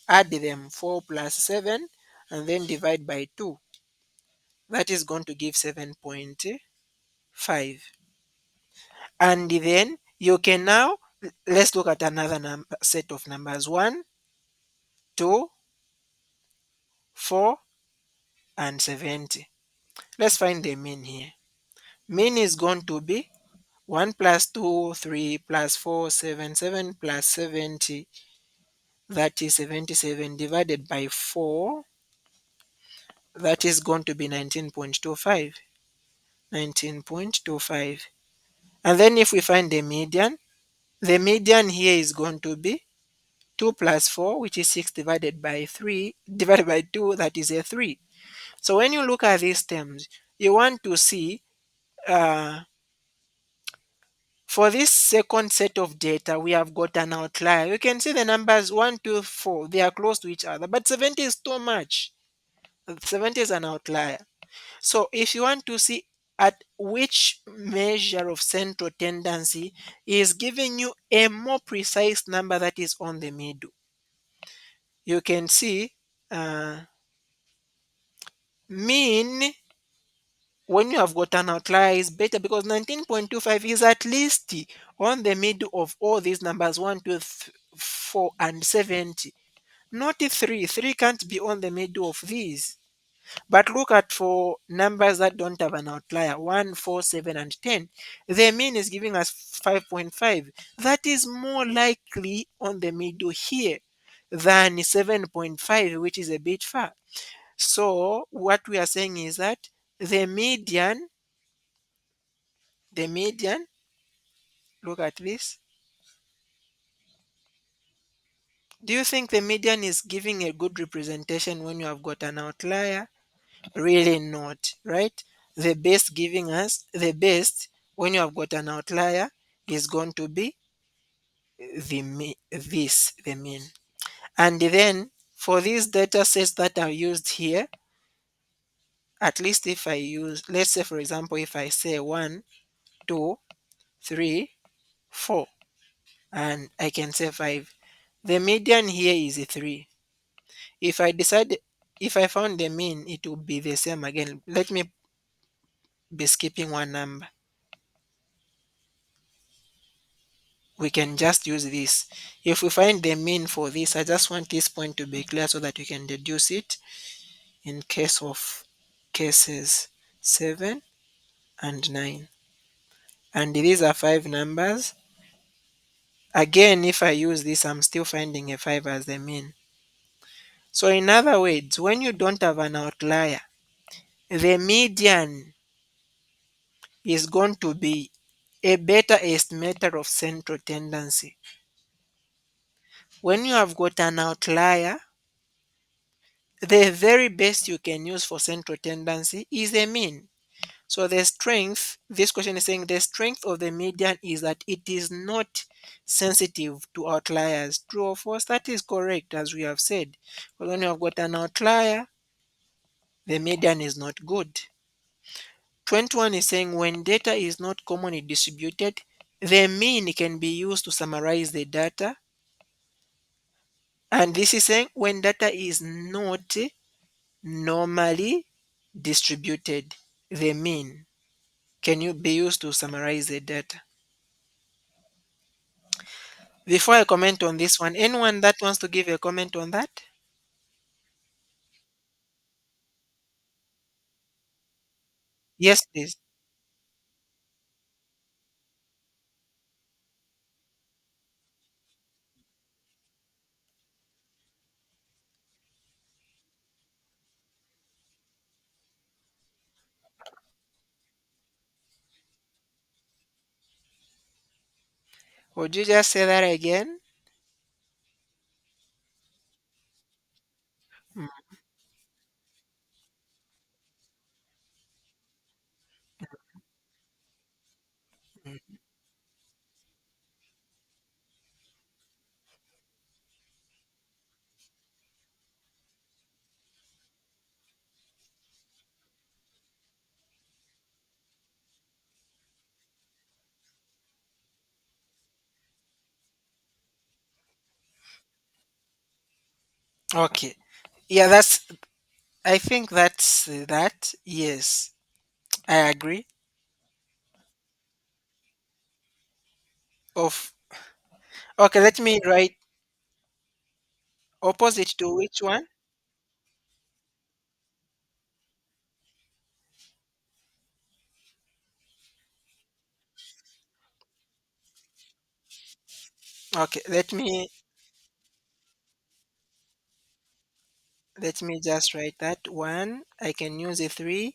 add them, 4 plus 7, and then divide by 2. That is going to give 7.5. And then you can now, let's look at another set of numbers: 1, 2, 4, and 70. Let's find the mean here. Mean is going to be 1 plus 2, 3 plus 4, 7, 7 plus 70, that is 77, divided by 4, that is going to be 19.25. 19.25. And then if we find the median here is going to be 2 plus 4, which is 6, divided by 3, divided by 2, that is a 3. So when you look at these terms, you want to see, uh, for this second set of data, we have got an outlier. You can see the numbers 1, 2, 4, they are close to each other, but 70 is too much. 70 is an outlier. So if you want to see at which measure of central tendency is giving you a more precise number that is on the middle, you can see uh, mean when you have got an outlier is better, because 19.25 is at least on the middle of all these numbers: 1, 2, 4, and 70. Not 3. 3 can't be on the middle of these. But look at for numbers that don't have an outlier 1, 4, 7, and 10. The mean is giving us 5.5. That is more likely on the middle here than 7.5, which is a bit far. So what we are saying is that the median, the median, look at this. Do you think the median is giving a good representation when you have got an outlier? Really not, right? The best giving us the best when you have got an outlier is going to be the mean. And then for these data sets that are used here, at least if I use, let's say for example, if I say 1, 2, 3, 4, and I can say 5, the median here is a 3. If I decide, if I found the mean, it will be the same again. Let me be skipping one number. We can just use this. If we find the mean for this, I just want this point to be clear so that we can deduce it in case of cases 7 and 9. And these are 5 numbers. Again, if I use this, I'm still finding a 5 as the mean. So in other words, when you don't have an outlier, the median is going to be a better estimator of central tendency. When you have got an outlier, the very best you can use for central tendency is the mean. So the strength, this question is saying the strength of the median is that it is not sensitive to outliers. True or false? That is correct, as we have said. But when you have got an outlier, the median is not good. 21 is saying when data is not commonly distributed, the mean can be used to summarize the data. And this is saying when data is not normally distributed, the mean can you be used to summarize the data. Before I comment on this one, anyone that wants to give a comment on that? Yes, please. Would you just say that again? Mm, mm. Okay. Yeah, I think that's that. Yes, I agree. Of Okay, let me write opposite to which one? Okay, let me just write that one. I can use a 3,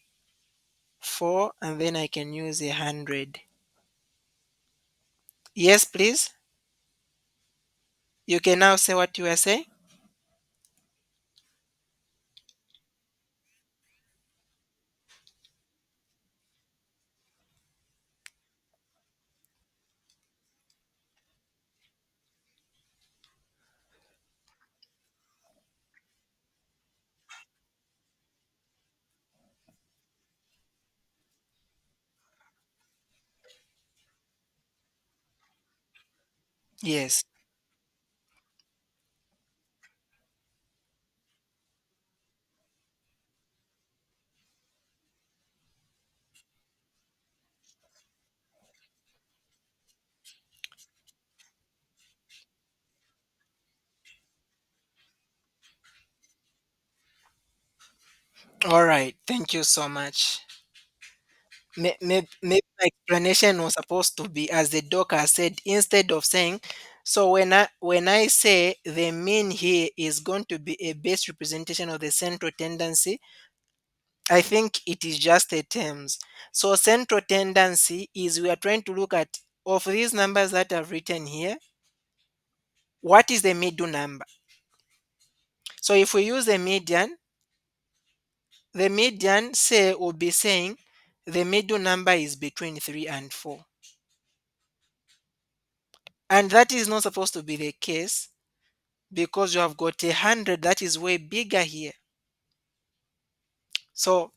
4, and then I can use 100. Yes, please. You can now say what you are saying. Yes. All right, thank you so much. Maybe my explanation was supposed to be, as the doc has said, instead of saying, so when I say the mean here is going to be a base representation of the central tendency, I think it is just a terms. So central tendency is, we are trying to look at, of these numbers that I've written here, what is the middle number? So if we use the median say will be saying the middle number is between 3 and 4. And that is not supposed to be the case, because you have got 100 that is way bigger here. So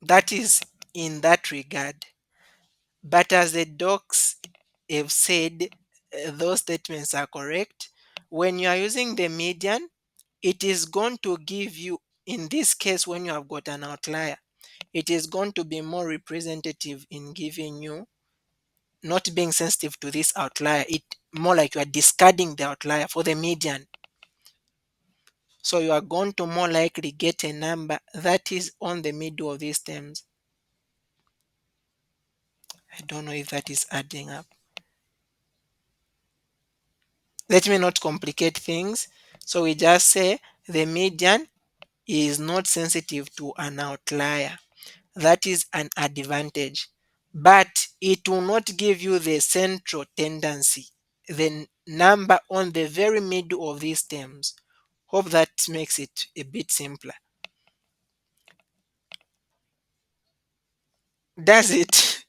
that is in that regard. But as the docs have said, those statements are correct. When you are using the median, it is going to give you, in this case, when you have got an outlier, it is going to be more representative in giving you, not being sensitive to this outlier. It more like you are discarding the outlier for the median. So you are going to more likely get a number that is on the middle of these terms. I don't know if that is adding up. Let me not complicate things. So we just say the median is not sensitive to an outlier. That is an advantage. But it will not give you the central tendency, the number on the very middle of these terms. Hope that makes it a bit simpler. Does it?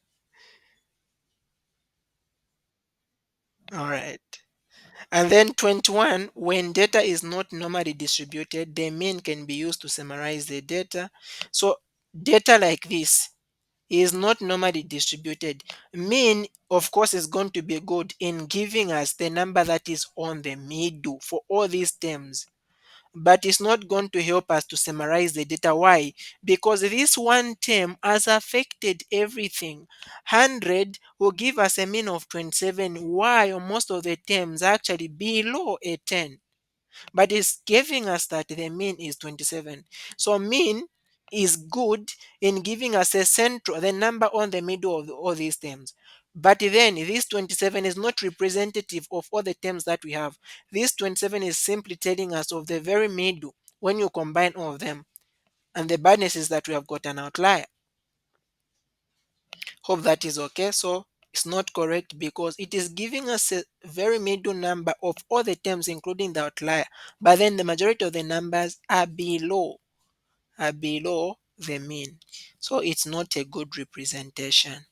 All right. And then 21, when data is not normally distributed, the mean can be used to summarize the data. So data like this is not normally distributed. Mean, of course, is going to be good in giving us the number that is on the middle for all these terms. But it's not going to help us to summarize the data. Why? Because this one term has affected everything. 100 will give us a mean of 27, while most of the terms are actually below a 10. But it's giving us that the mean is 27. So mean is good in giving us a central, the number on the middle of all these terms. But then this 27 is not representative of all the terms that we have. This 27 is simply telling us of the very middle when you combine all of them. And the badness is that we have got an outlier. Hope that is okay. So it's not correct because it is giving us a very middle number of all the terms including the outlier, but then the majority of the numbers are below the mean. So it's not a good representation,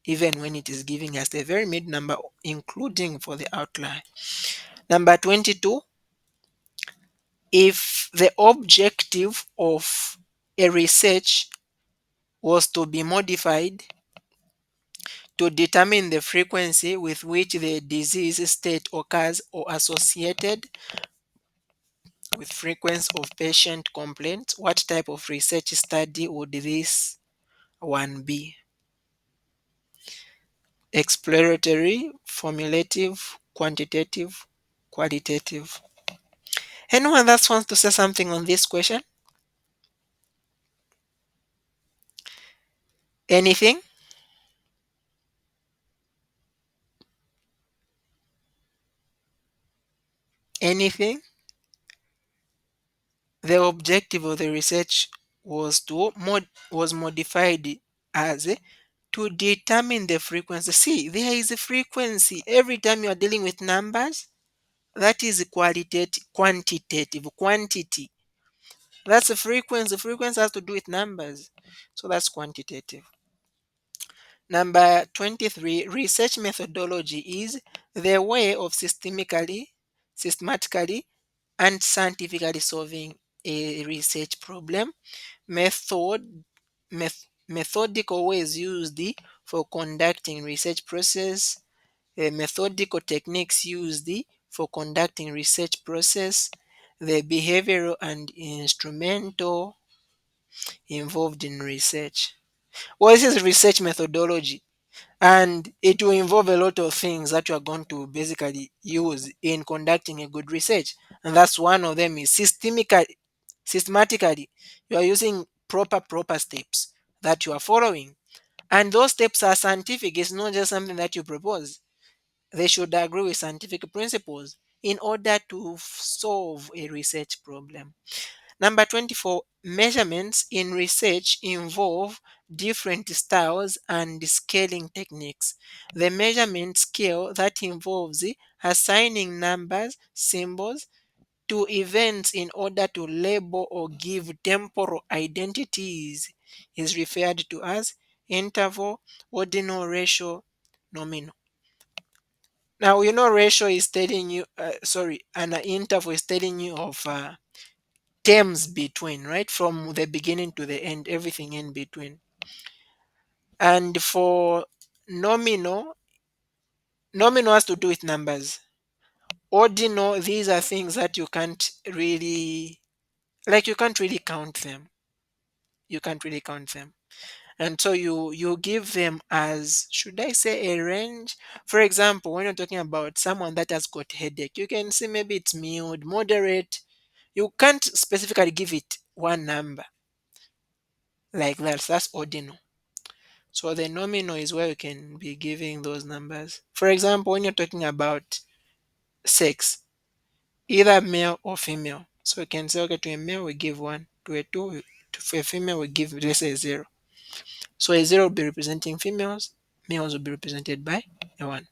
even when it is giving us the very mid number including for the outlier. Number 22, if the objective of a research was to be modified to determine the frequency with which the disease state occurs or associated with frequency of patient complaints, what type of research study would this one be? Exploratory, formulative, quantitative, qualitative. Anyone that wants to say something on this question? Anything? Anything? The objective of the research was modified as to determine the frequency. See, there is a frequency. Every time you are dealing with numbers, that is qualitative, quantitative, quantity. That's a frequency. Frequency has to do with numbers. So that's quantitative. Number 23, research methodology is the way of systematically, and scientifically solving a research problem. Methodical ways used for conducting research process. Methodical techniques used for conducting research process. The behavioral and instrumental involved in research. Well, this is research methodology, and it will involve a lot of things that you are going to basically use in conducting a good research, and that's one of them is systemic. systematically. You are using proper steps that you are following. And those steps are scientific. It's not just something that you propose. They should agree with scientific principles in order to solve a research problem. Number 24, measurements in research involve different styles and scaling techniques. The measurement scale that involves assigning numbers, symbols to events in order to label or give temporal identities is referred to as interval, ordinal, ratio, nominal. Now, ratio is telling you, and an interval is telling you of terms between, right? From the beginning to the end, everything in between. And for nominal, nominal has to do with numbers. Ordinal, these are things that you can't really, like, you can't really count them. You can't really count them. And so you give them as, should I say, a range. For example, when you're talking about someone that has got headache, you can say maybe it's mild, moderate. You can't specifically give it one number like that. So that's ordinal. So the nominal is where you can be giving those numbers. For example, when you're talking about sex, either male or female. So you can say, okay, to a male we give one, to a two, for a female we give, let's say, zero. So a zero will be representing females, males will be represented by a one.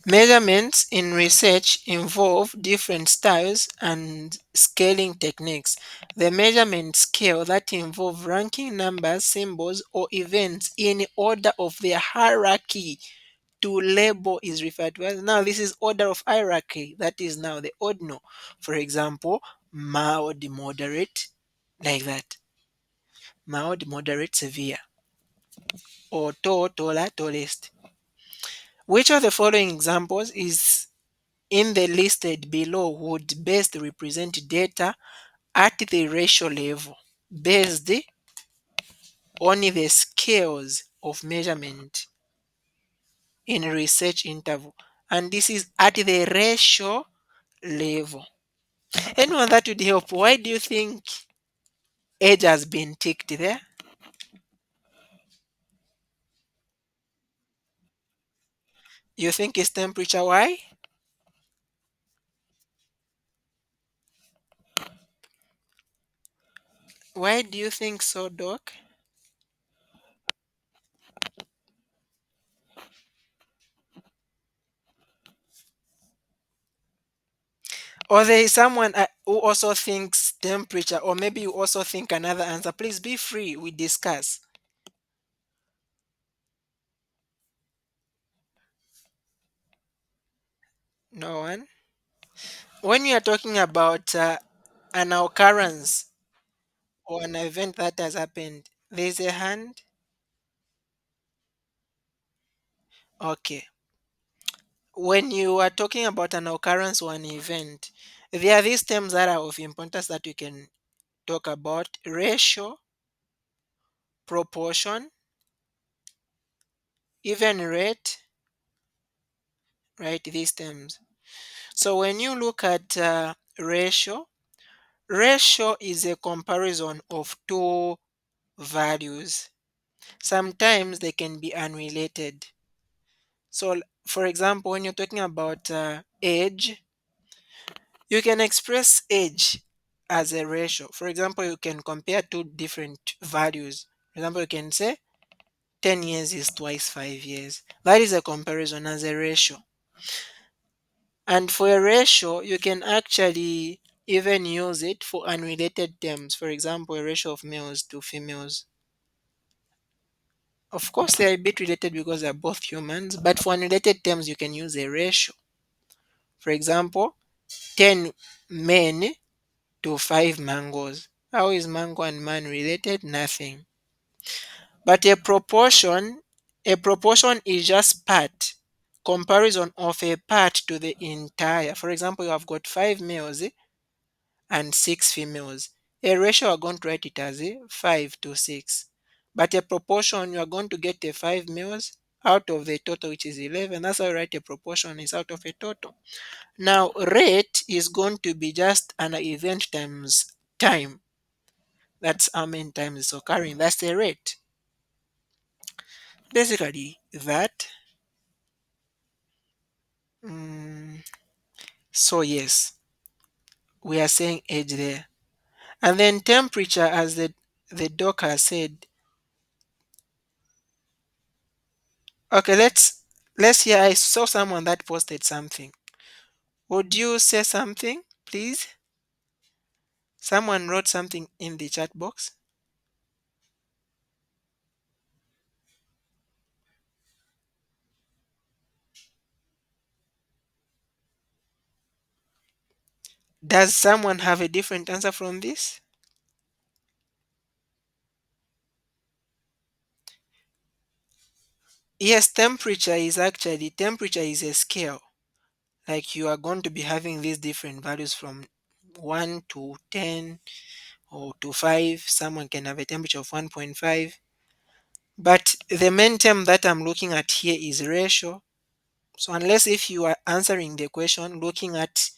Measurements in research involve different styles and scaling techniques. The measurement scale that involve ranking numbers, symbols, or events in order of their hierarchy to label is referred to as. Now, this is order of hierarchy. That is now the ordinal. For example, mild, moderate, like that. Mild, moderate, severe, or tall, taller, tallest. Which of the following examples is in the listed below would best represent data at the ratio level based on the scales of measurement in research interval? And this is at the ratio level. Anyone that would help? Why do you think age has been ticked there? You think it's temperature? Why? Why do you think so, Doc? Or there is someone who also thinks temperature, or maybe you also think another answer. Please be free. We discuss. No one. When you are talking about an occurrence or an event that has happened, there's a hand. Okay. When you are talking about an occurrence or an event, there are these terms that are of importance that you can talk about: ratio, proportion, even rate, right? These terms. So when you look at ratio, ratio is a comparison of two values. Sometimes they can be unrelated. So, for example, when you're talking about age, you can express age as a ratio. For example, you can compare two different values. For example, you can say 10 years is twice 5 years. That is a comparison as a ratio. And for a ratio, you can actually even use it for unrelated terms. For example, a ratio of males to females. Of course, they are a bit related because they are both humans, but for unrelated terms, you can use a ratio. For example, 10 men to 5 mangoes. How is mango and man related? Nothing. But a proportion is just part, comparison of a part to the entire. For example, you have got 5 males and 6 females. A ratio, are going to write it as 5 to 6. But a proportion, you are going to get a 5 males out of the total, which is 11. That's how I write a proportion is out of a total. Now, rate is going to be just an event times time. That's how many times it's occurring. That's the rate. Basically, that. mm, so yes, we are saying age there. And then temperature, as the doc has said. Okay, let's hear. I saw someone that posted something. Would you say something, please? Someone wrote something in the chat box. Does someone have a different answer from this? Yes, temperature is a scale. Like you are going to be having these different values from 1 to 10 or to 5. Someone can have a temperature of 1.5. But the main term that I'm looking at here is ratio. So unless if you are answering the question looking at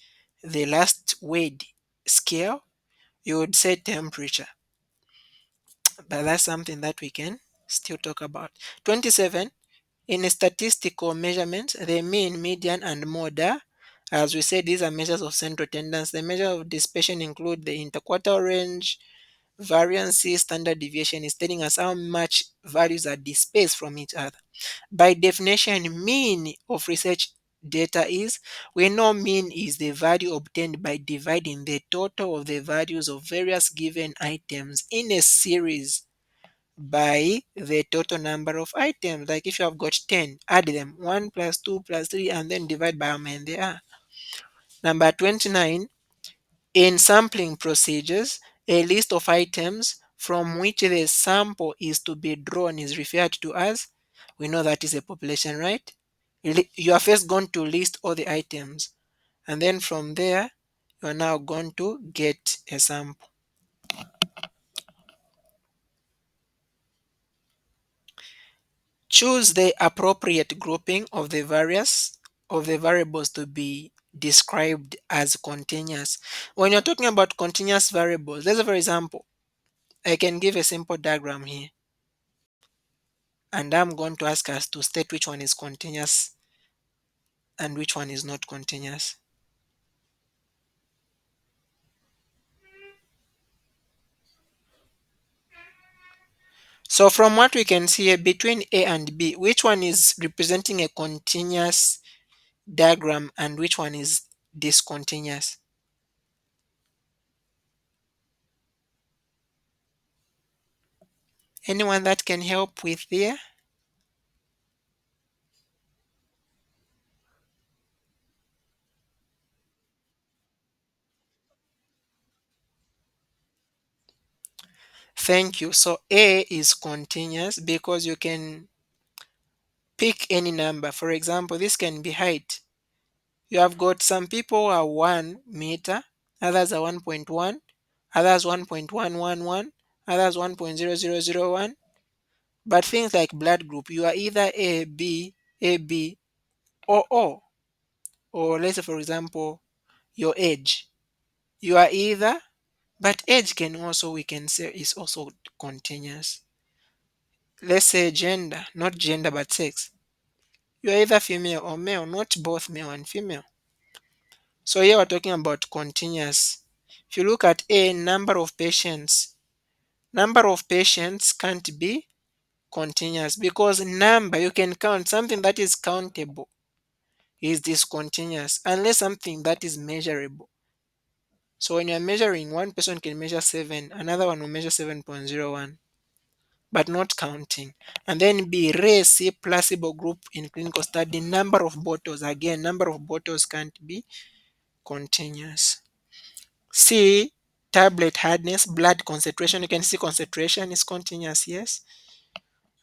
the last word scale, you would say temperature. But that's something that we can still talk about. 27. In statistical measurements, the mean, median, and mode are, as we said, these are measures of central tendency. The measure of dispersion include the interquartile range, variances, standard deviation is telling us how much values are dispersed from each other. By definition, mean of research data is, we know mean is the value obtained by dividing the total of the values of various given items in a series by the total number of items. Like if you have got 10, add them 1 plus 2 plus 3 and then divide by how many they are. Number 29, in sampling procedures, a list of items from which the sample is to be drawn is referred to as, we know that is a population, right? You are first going to list all the items, and then from there, you are now going to get a sample. Choose the appropriate grouping of the variables to be described as continuous. When you're talking about continuous variables, let's say for example, I can give a simple diagram here, and I'm going to ask us to state which one is continuous and which one is not continuous. So from what we can see here, between A and B, which one is representing a continuous diagram and which one is discontinuous? Anyone that can help with there? Thank you. So A is continuous because you can pick any number. For example, this can be height. You have got some people who are 1 meter, others are 1.1, others 1.111, others 1.0001. But things like blood group, you are either AB, or O. Or let's say, for example, your age. You are either, but age can also, we can say, is also continuous. Let's say gender, not gender, but sex. You are either female or male, not both male and female. So here we're talking about continuous. If you look at A, number of patients can't be continuous because number, you can count something that is countable is discontinuous unless something that is measurable. So when you're measuring, one person can measure 7, another one will measure 7.01, but not counting. And then B, race, C, placebo group in clinical study, number of bottles. Again, number of bottles can't be continuous. C, tablet hardness, blood concentration. You can see concentration is continuous, yes.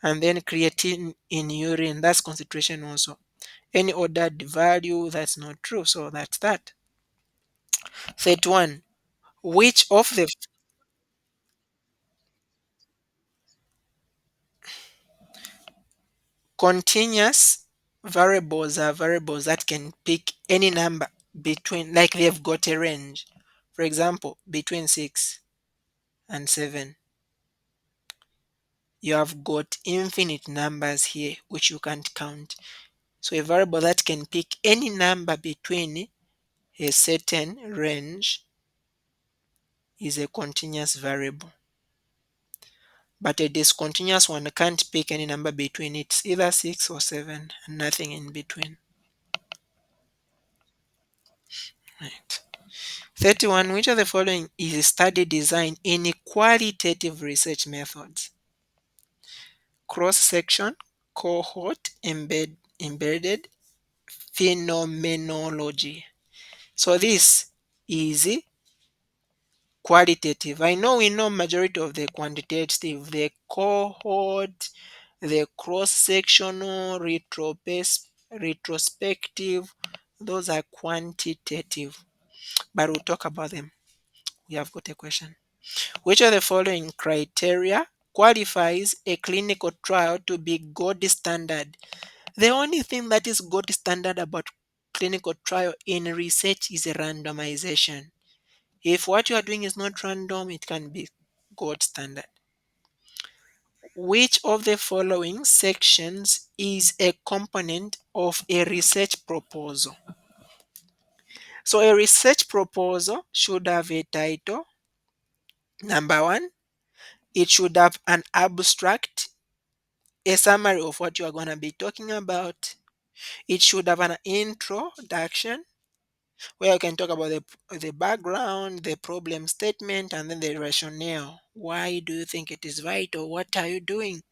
And then creatine in urine, that's concentration also. Any ordered value, that's not true. So that's that. Set one. Which of the Continuous variables are variables that can pick any number between, like they've got a range. For example, between 6 and 7. You have got infinite numbers here which you can't count. So a variable that can pick any number between a certain range is a continuous variable. But a discontinuous one can't pick any number between it. It's either 6 or 7 and nothing in between. Right. 31. Which of the following is a study design in qualitative research methods? Cross-section, cohort, embedded, phenomenology. So this is qualitative. I know we know majority of the quantitative, the cohort, the cross-sectional, retrospective, those are quantitative. But we'll talk about them. We have got a question. Which of the following criteria qualifies a clinical trial to be gold standard? The only thing that is gold standard about clinical trial in research is a randomization. If what you are doing is not random, it can be gold standard. Which of the following sections is a component of a research proposal? So a research proposal should have a title. Number one, it should have an abstract, a summary of what you are going to be talking about. It should have an introduction where you can talk about the background, the problem statement, and then the rationale. Why do you think it is right, or what are you doing?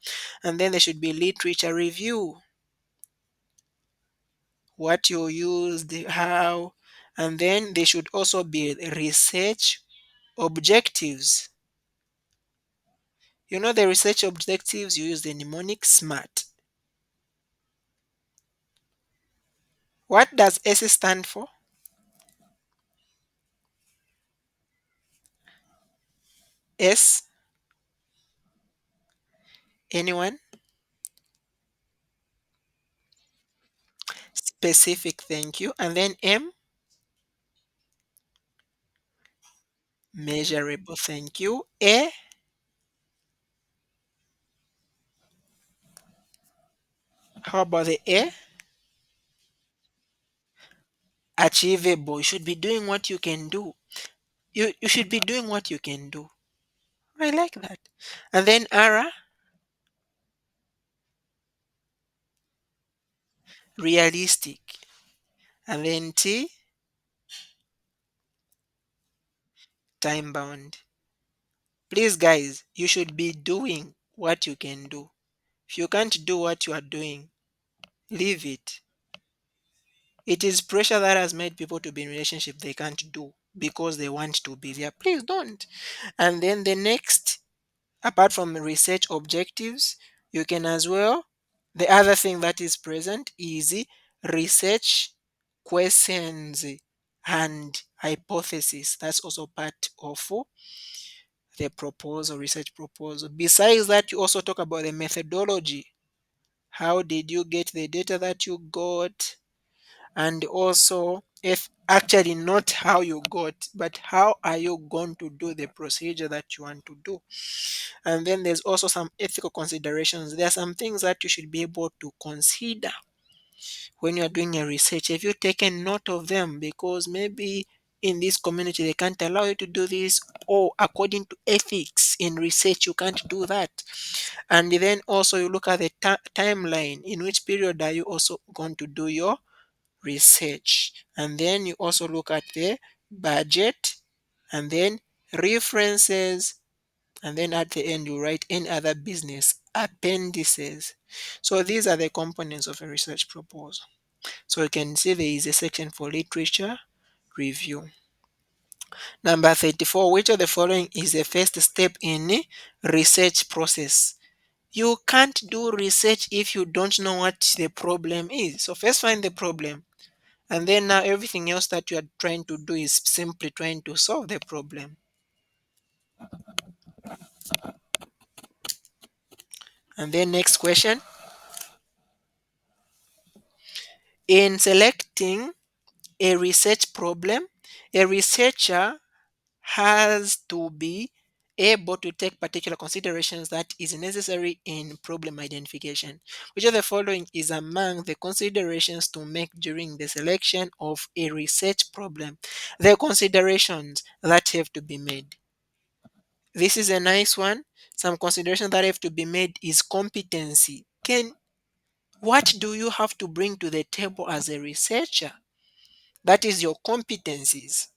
And then there should be literature review, what you used, how, and then there should also be research objectives. You know the research objectives, you use the mnemonic SMART. What does S stand for? S, anyone? Specific, thank you. And then M, measurable, thank you. A, how about the A? Achievable. You should be doing what you can do. You should be doing what you can do. I like that. And then R, realistic. And then T, time bound. Please, guys, you should be doing what you can do. If you can't do what you are doing, leave it. It is pressure that has made people to be in relationship they can't do because they want to be there. Please don't. And then the next, apart from research objectives, you can as well, the other thing that is present is research questions and hypothesis. That's also part of the proposal, research proposal. Besides that, you also talk about the methodology. How did you get the data that you got? And also, if actually not how you got, but how are you going to do the procedure that you want to do? And then there's also some ethical considerations. There are some things that you should be able to consider when you're doing a research. Have you taken note of them? Because maybe in this community they can't allow you to do this, or according to ethics in research you can't do that. And then also you look at the timeline. In which period are you also going to do your research? And then you also look at the budget, and then references, and then at the end you write any other business appendices. So these are the components of a research proposal. So you can see there is a section for literature review. Number 34, which of the following is the first step in the research process? You can't do research if you don't know what the problem is. So first find the problem, and then now everything else that you are trying to do is simply trying to solve the problem. And then next question. In selecting a research problem, a researcher has to be able to take particular considerations that is necessary in problem identification. Which of the following is among the considerations to make during the selection of a research problem? The considerations that have to be made. This is a nice one. Some considerations that have to be made is competency. What do you have to bring to the table as a researcher? That is your competencies.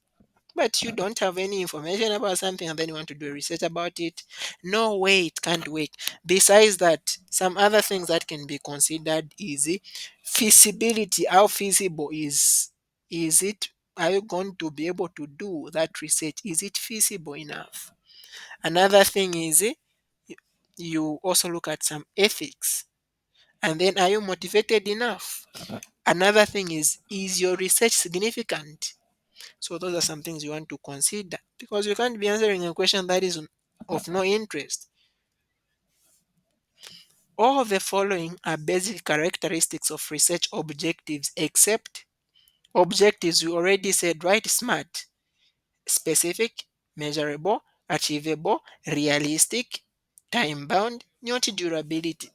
But you don't have any information about something and then you want to do research about it. No way, it can't work. Besides that, some other things that can be considered easy. Feasibility, how feasible is it? Are you going to be able to do that research? Is it feasible enough? Another thing is you also look at some ethics. And then are you motivated enough? Another thing is your research significant? So those are some things you want to consider because you can't be answering a question that is of no interest. All of the following are basic characteristics of research objectives except objectives we already said, right? SMART: specific, measurable, achievable, realistic, time bound, not durability.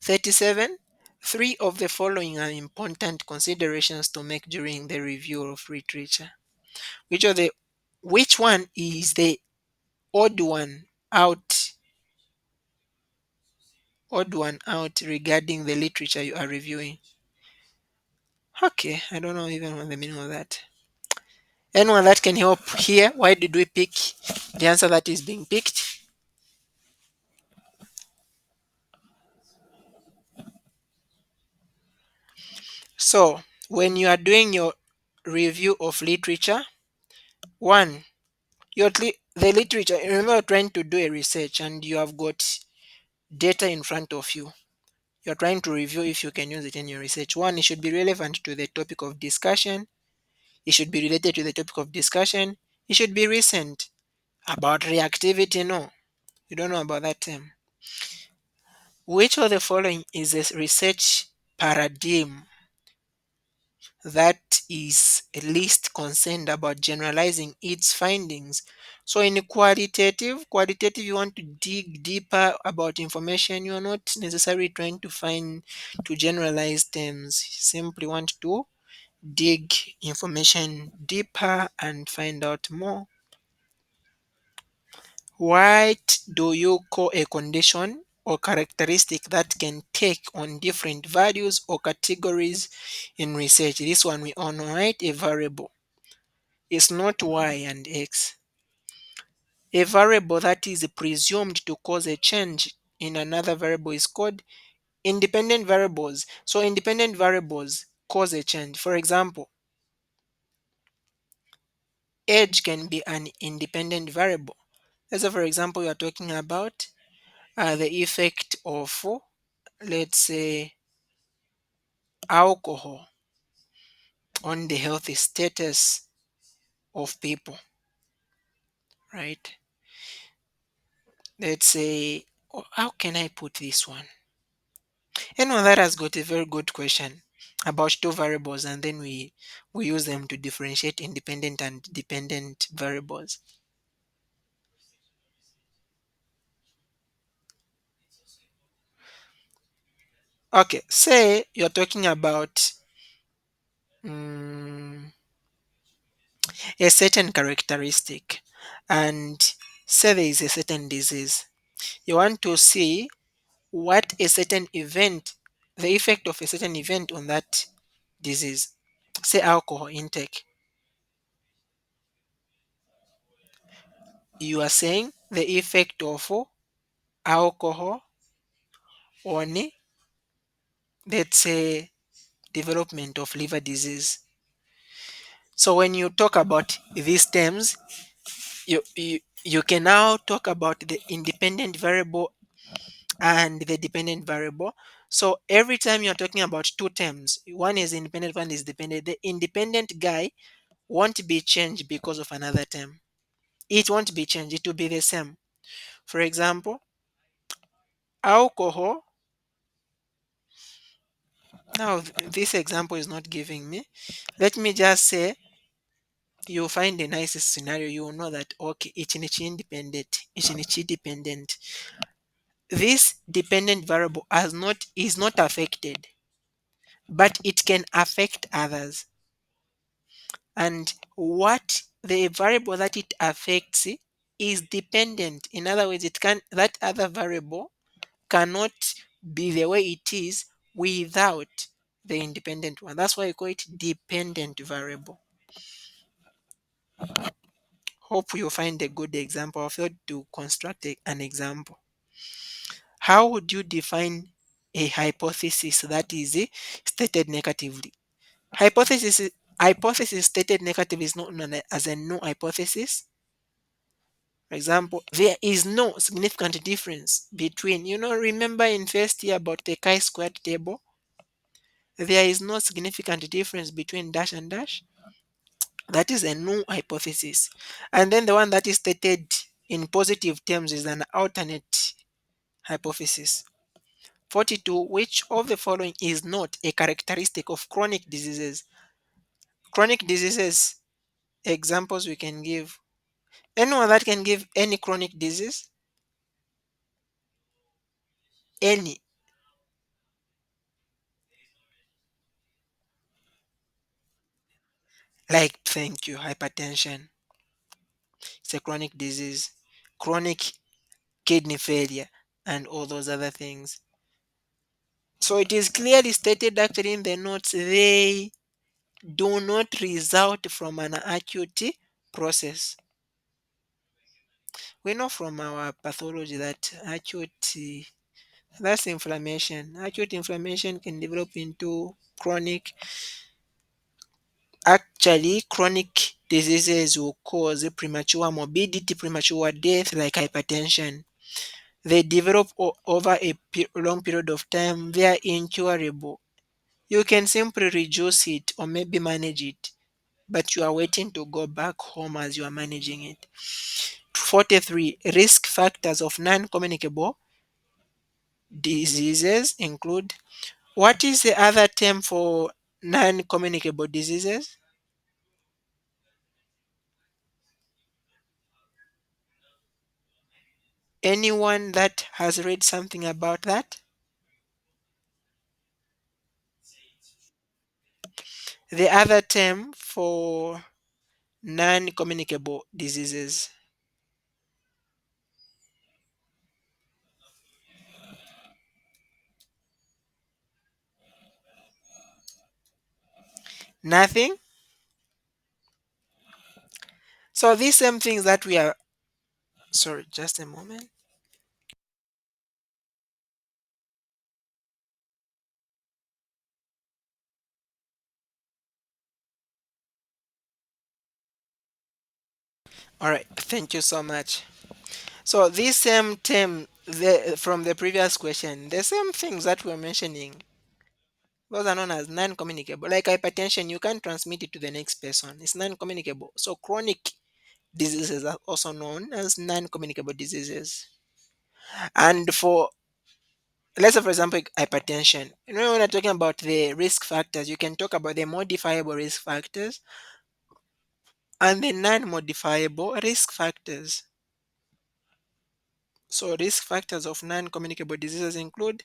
37. Three of the following are important considerations to make during the review of literature. Which of the which one is the odd one out regarding the literature you are reviewing? Okay, I don't know even what the meaning of that. Anyone that can help here? Why did we pick the answer that is being picked? So when you are doing your review of literature, one, the literature, remember you're trying to do a research and you have got data in front of you. You're trying to review if you can use it in your research. One, it should be relevant to the topic of discussion. It should be related to the topic of discussion. It should be recent. About reactivity, no. You don't know about that term. Which of the following is a research paradigm that is least concerned about generalizing its findings? So in qualitative, you want to dig deeper about information. You are not necessarily trying to generalize terms. You simply want to dig information deeper and find out more. What do you call a condition or characteristic that can take on different values or categories in research? This one we all know, right? A variable. It's not y and x. A variable that is presumed to cause a change in another variable is called independent variables. So independent variables cause a change. For example, age can be an independent variable. Let's say, for example, you are talking about the effect of, let's say, alcohol on the health status of people, right? Let's say, how can I put this one? Anyone that has got a very good question about two variables and then we use them to differentiate independent and dependent variables. Okay, say you're talking about mm, a certain characteristic and say there is a certain disease. You want to see what a certain event, the effect of a certain event on that disease. Say alcohol intake. You are saying the effect of alcohol on, let's say, development of liver disease. So when you talk about these terms, you can now talk about the independent variable and the dependent variable. So every time you're talking about two terms, one is independent, one is dependent, the independent guy won't be changed because of another term. It won't be changed, it will be the same. For example, alcohol Now, this example is not giving me. Let me just say you'll find the nicest scenario. You will know that okay, it's independent. It's dependent. This dependent variable is not affected, but it can affect others. And what the variable that it affects is dependent. In other words, it can that other variable cannot be the way it is without the independent one. That's why we call it dependent variable. Hope you find a good example. I failed to construct an example. How would you define a hypothesis that is stated negatively? Hypothesis stated negative is not known as a null hypothesis. For example, there is no significant difference between, remember in first year about the chi-squared table? There is no significant difference between dash and dash. That is a null hypothesis. And then the one that is stated in positive terms is an alternate hypothesis. 42. Which of the following is not a characteristic of chronic diseases? Chronic diseases, examples we can give. Anyone that can give any chronic disease? Any. Like, thank you, hypertension. It's a chronic disease. Chronic kidney failure and all those other things. So it is clearly stated actually in the notes they do not result from an acute process. We know from our pathology that that's inflammation. Acute inflammation can develop into chronic. Actually, chronic diseases will cause premature morbidity, premature death, like hypertension. They develop over a long period of time. They are incurable. You can simply reduce it or maybe manage it, but you are waiting to go back home as you are managing it. 43. Risk factors of non communicable diseases include. What is the other term for non communicable diseases? Anyone that has read something about that? The other term for non communicable diseases. Nothing. So these same things that we are. Sorry, just a moment. All right, thank you so much. So this same term from the previous question, the same things that we're mentioning, those are known as non-communicable. Like hypertension, you can't transmit it to the next person. It's non-communicable. So chronic diseases are also known as non-communicable diseases. And for, let's say for example, hypertension. When we're talking about the risk factors, you can talk about the modifiable risk factors and the non-modifiable risk factors. So risk factors of non-communicable diseases include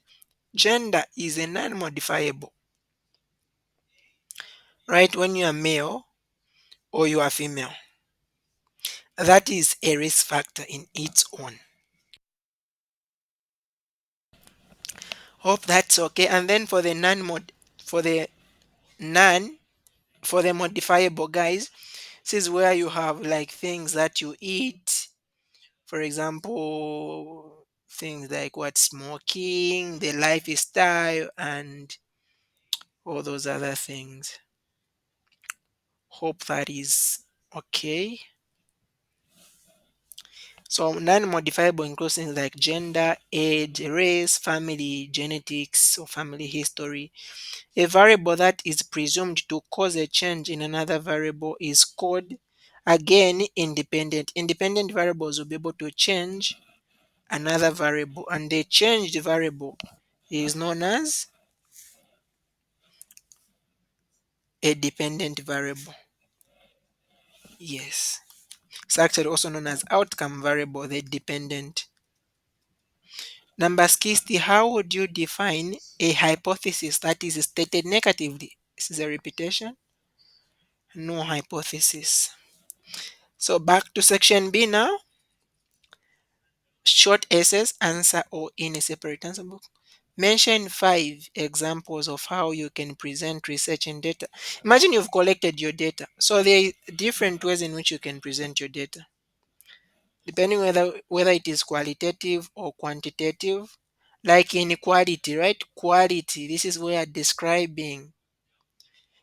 gender is a non-modifiable, right? When you are male or you are female, that is a risk factor in its own. Hope that's okay. And then for the for the non for the modifiable guys, this is where you have like things that you eat. For example, things like what smoking, the lifestyle, and all those other things. Hope that is okay. So non-modifiable includes things like gender, age, race, family, genetics, or family history. A variable that is presumed to cause a change in another variable is called, again, independent. Independent variables will be able to change another variable, and the changed variable is known as a dependent variable. Yes. It's actually also known as outcome variable, the dependent. Number 60, how would you define a hypothesis that is stated negatively? This is a repetition. No hypothesis. So back to section B now. Short essays, answer or in a separate answer book. Mention 5 examples of how you can present research and data. Imagine you've collected your data. So there are different ways in which you can present your data, depending whether it is qualitative or quantitative. Like in quality, right? Quality. This is where describing,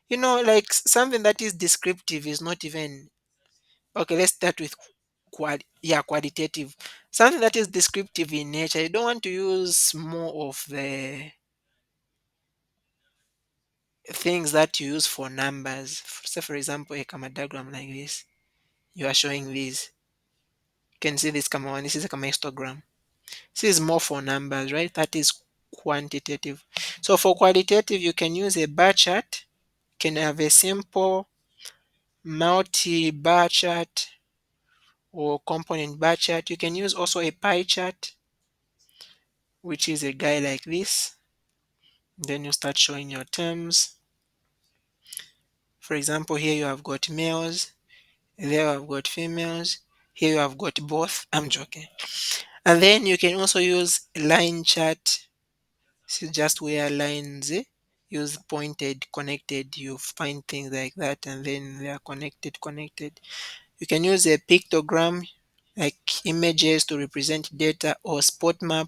like something that is descriptive is not even okay. Let's start with qualitative. Something that is descriptive in nature. You don't want to use more of the things that you use for numbers. Say, for example, a comma diagram like this. You are showing this. You can see this comma one. This is a comma histogram. This is more for numbers, right? That is quantitative. So for qualitative, you can use a bar chart. You can have a simple multi-bar chart or component bar chart. You can use also a pie chart, which is a guy like this. Then you start showing your terms. For example, here you have got males, there you have got females, here you have got both. I'm joking. And then you can also use line chart. This is just where lines use pointed, connected. You find things like that, and then they are connected. You can use a pictogram, like images to represent data, or spot map.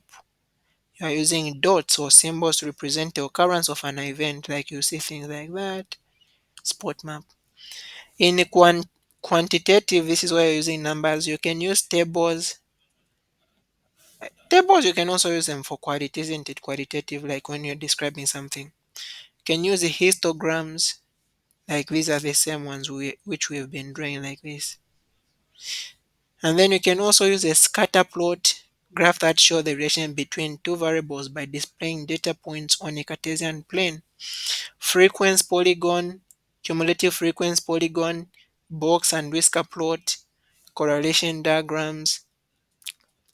You are using dots or symbols to represent the occurrence of an event, like you see things like that. Spot map. In quantitative, this is where you're using numbers. You can use tables. Tables, you can also use them for quality, isn't it? Qualitative, like when you're describing something. You can use the histograms, like these are the same ones which we have been drawing like this. And then you can also use a scatter plot graph that show the relation between two variables by displaying data points on a Cartesian plane. Frequency polygon, cumulative frequency polygon, box and whisker plot, correlation diagrams.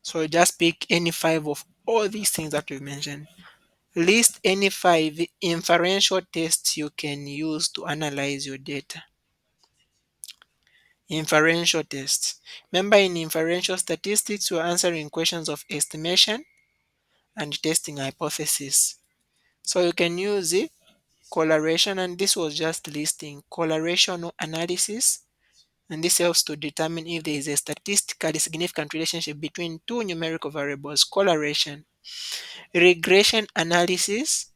So just pick any 5 of all these things that we've mentioned. List any 5 inferential tests you can use to analyze your data. Inferential tests. Remember, in inferential statistics, we're answering questions of estimation and testing hypothesis. So you can use it, correlation, and this was just listing correlational analysis, and this helps to determine if there is a statistically significant relationship between two numerical variables. Correlation. Regression analysis,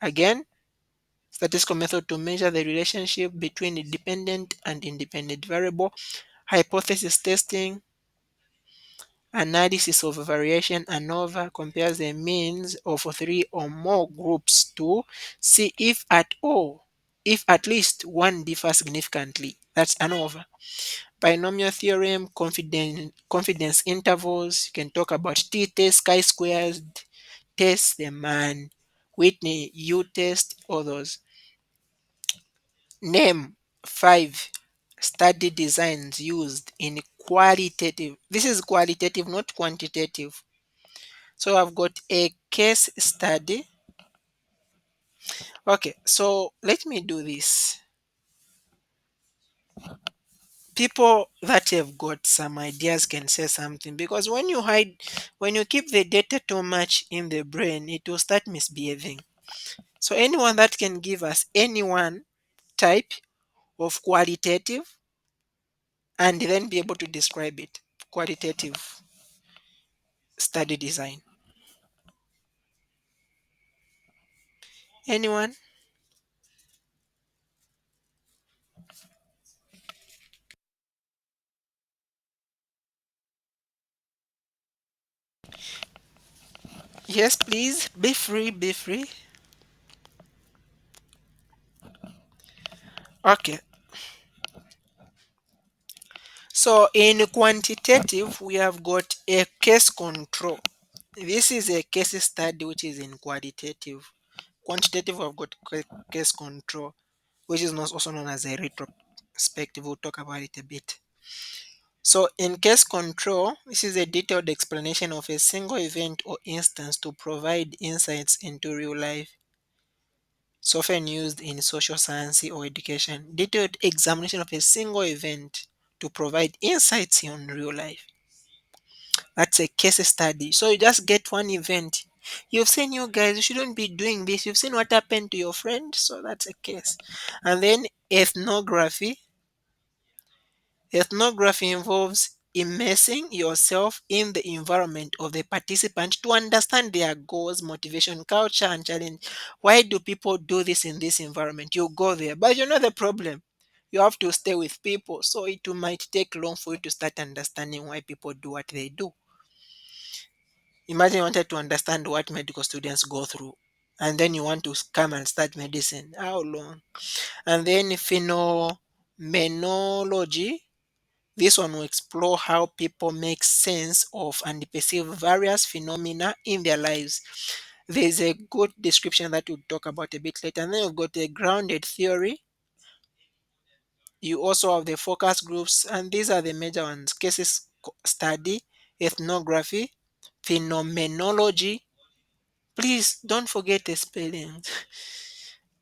again, statistical method to measure the relationship between a dependent and independent variable. Hypothesis testing, analysis of variation. ANOVA compares the means of 3 or more groups to see if at least one differs significantly. That's ANOVA. Binomial theorem, confidence intervals. You can talk about t-test, chi-squared test, the man, Whitney U-test, others. Name 5 study designs used in qualitative. This is qualitative, not quantitative. So I've got a case study. Okay, so let me do this. People that have got some ideas can say something, because when you keep the data too much in the brain, it will start misbehaving. So anyone that can give us any one type of qualitative and then be able to describe it. Qualitative study design. Anyone? Yes, please. Be free, be free. Okay. So in quantitative, we have got a case control. This is a case study which is in qualitative. Quantitative, I've got case control. which is not also known as a retrospective. We'll talk about it a bit. So, in case control, this is a detailed explanation of a single event or instance to provide insights into real life. It's often used in social science or education. Detailed examination of a single event to provide insights on real life. That's a case study. So you just get one event. You've seen, you guys, you shouldn't be doing this. You've seen what happened to your friend. So that's a case. And then ethnography. Ethnography involves immersing yourself in the environment of the participant to understand their goals, motivation, culture, and challenge. Why do people do this in this environment? You go there, but you know the problem. You have to stay with people, so it might take long for you to start understanding why people do what they do. Imagine you wanted to understand what medical students go through, and then you want to come and start medicine. How long? And then phenomenology. This one will explore how people make sense of and perceive various phenomena in their lives. There's a good description that we'll talk about a bit later. And then you've got a grounded theory. You also have the focus groups, and these are the major ones: cases study, ethnography, phenomenology. Please don't forget the spelling.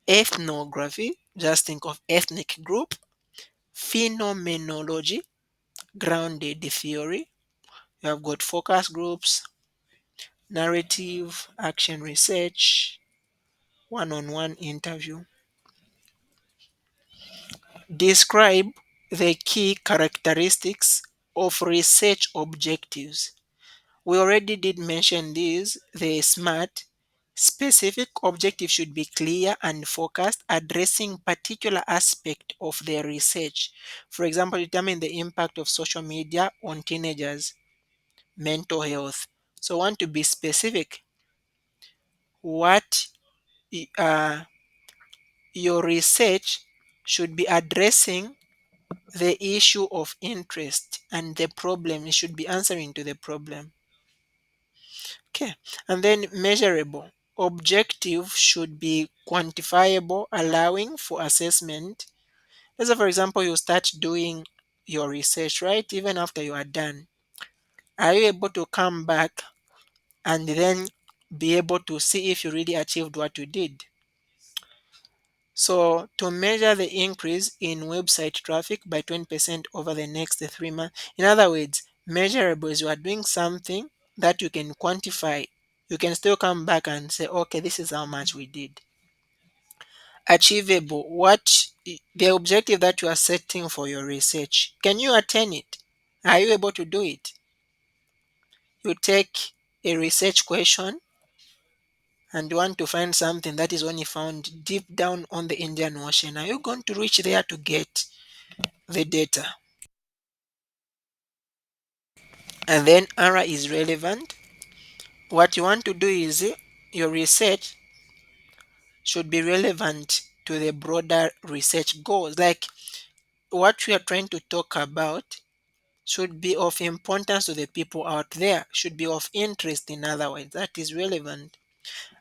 Ethnography, just think of ethnic group. Phenomenology, grounded theory. You have got focus groups, narrative, action research, one on one interview. Describe the key characteristics of research objectives. We already did mention these. The SMART specific objective should be clear and focused, addressing particular aspect of their research. For example, determine the impact of social media on teenagers, mental health. So, want to be specific. What uh, your research should be addressing the issue of interest and the problem. It should be answering to the problem. Okay. And then measurable. Objective should be quantifiable, allowing for assessment. Let's say, for example, you start doing your research, right? Even after you are done, are you able to come back and then be able to see if you really achieved what you did? So to measure the increase in website traffic by 20% over the next 3 months, in other words, measurable is you are doing something that you can quantify. You can still come back and say, okay, this is how much we did. Achievable, the objective that you are setting for your research, can you attain it? Are you able to do it? You take a research question and want to find something that is only found deep down on the Indian Ocean. Are you going to reach there to get the data? And then R is relevant. What you want to do is your research should be relevant to the broader research goals. Like what we are trying to talk about should be of importance to the people out there, should be of interest, in other words, that is relevant.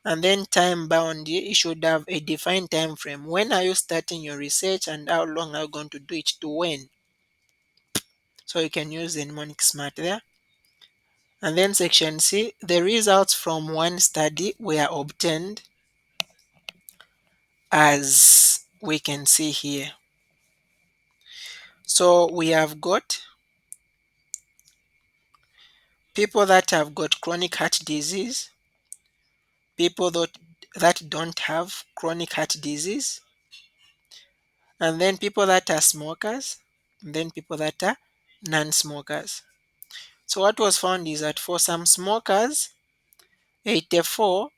And then time bound, you should have a defined time frame. When are you starting your research and how long are you going to do it to when? So you can use the mnemonic SMART there. And then section C, the results from one study were obtained as we can see here. So we have got people that have got chronic heart disease, people that don't have chronic heart disease, and then people that are smokers, and then people that are non-smokers. So what was found is that for some smokers, 84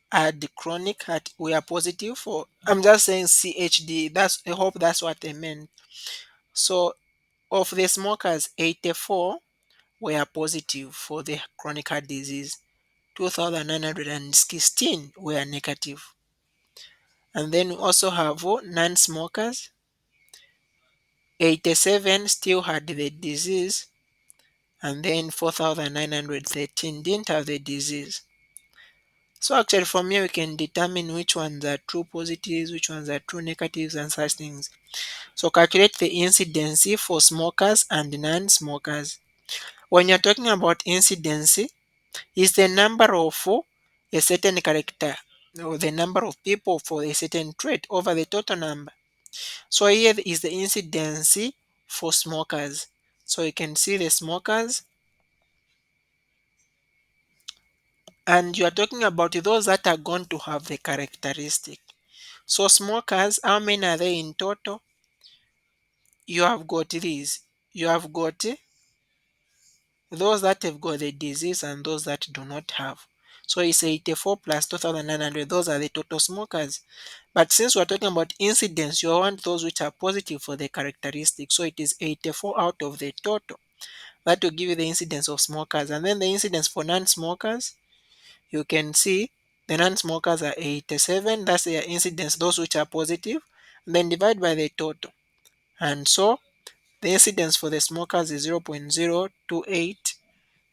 had the chronic heart were positive for, I'm just saying CHD. I hope that's what I meant. So of the smokers, 84 were positive for the chronic heart disease. 2,916 were negative. And then we also have non-smokers. 87 still had the disease, and then 4,913 didn't have the disease. So actually from here we can determine which ones are true positives, which ones are true negatives and such things. So calculate the incidency for smokers and non-smokers. When you're talking about incidency, is the number of a certain character or the number of people for a certain trait over the total number. So here is the incidency for smokers. So you can see the smokers, and you are talking about those that are going to have the characteristic. So smokers, how many are they in total? You have got these. You have got those that have got the disease and those that do not have. So it's 84 plus 2,900. Those are the total smokers. But since we're talking about incidence, you want those which are positive for the characteristic. So it is 84 out of the total. That will give you the incidence of smokers. And then the incidence for non-smokers, you can see the non-smokers are 87. That's their incidence, those which are positive. Then divide by the total. And so the incidence for the smokers is 0.028.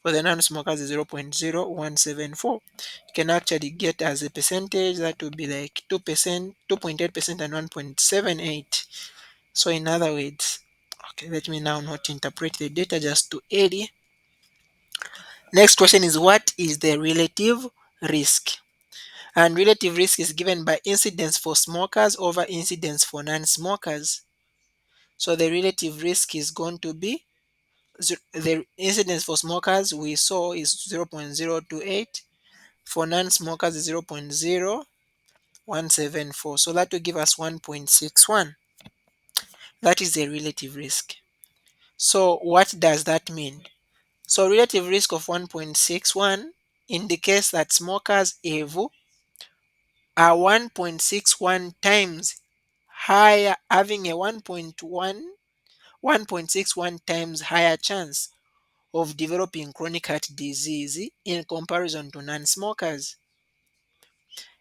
For the non-smokers is 0.0174. You can actually get as a percentage that would be like 2%, 2.8% and 1.78. So in other words, okay, let me now not interpret the data just to aid. Next question is what is the relative risk? And relative risk is given by incidence for smokers over incidence for non-smokers. So the relative risk is going to be the incidence for smokers we saw is 0.028. For non-smokers is 0.0174. So that will give us 1.61. That is the relative risk. So what does that mean? So relative risk of 1.61 indicates that smokers have are 1.61 times higher, having a 1.61 times higher chance of developing chronic heart disease in comparison to non-smokers.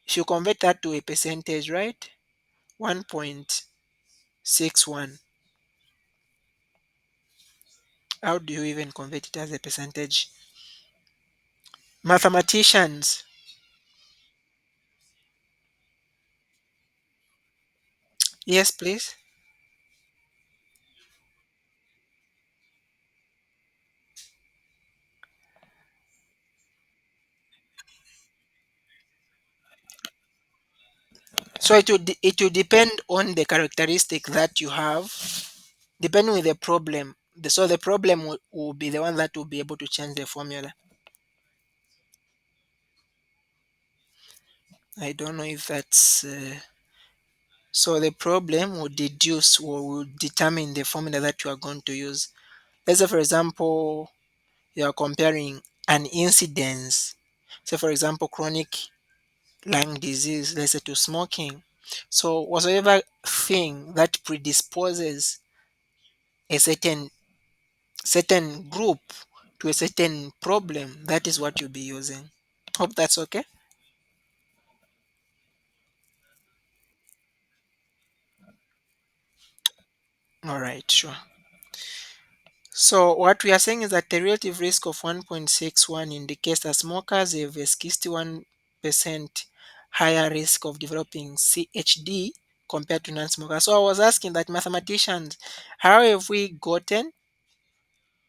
If you convert that to a percentage, right? 1.61. How do you even convert it as a percentage? Mathematicians, yes, please. So it will depend on the characteristic that you have, depending with the problem. So the problem will be the one that will be able to change the formula. I don't know if that's so the problem will deduce or will determine the formula that you are going to use. Let's say, for example, you are comparing an incidence. Say, for example, chronic lung disease, let's say, to smoking. So whatsoever thing that predisposes a certain group to a certain problem, that is what you'll be using. Hope that's okay. All right, sure. So what we are saying is that the relative risk of 1.61 indicates that smokers have a 61% higher risk of developing CHD compared to non-smokers. So I was asking that mathematicians, how have we gotten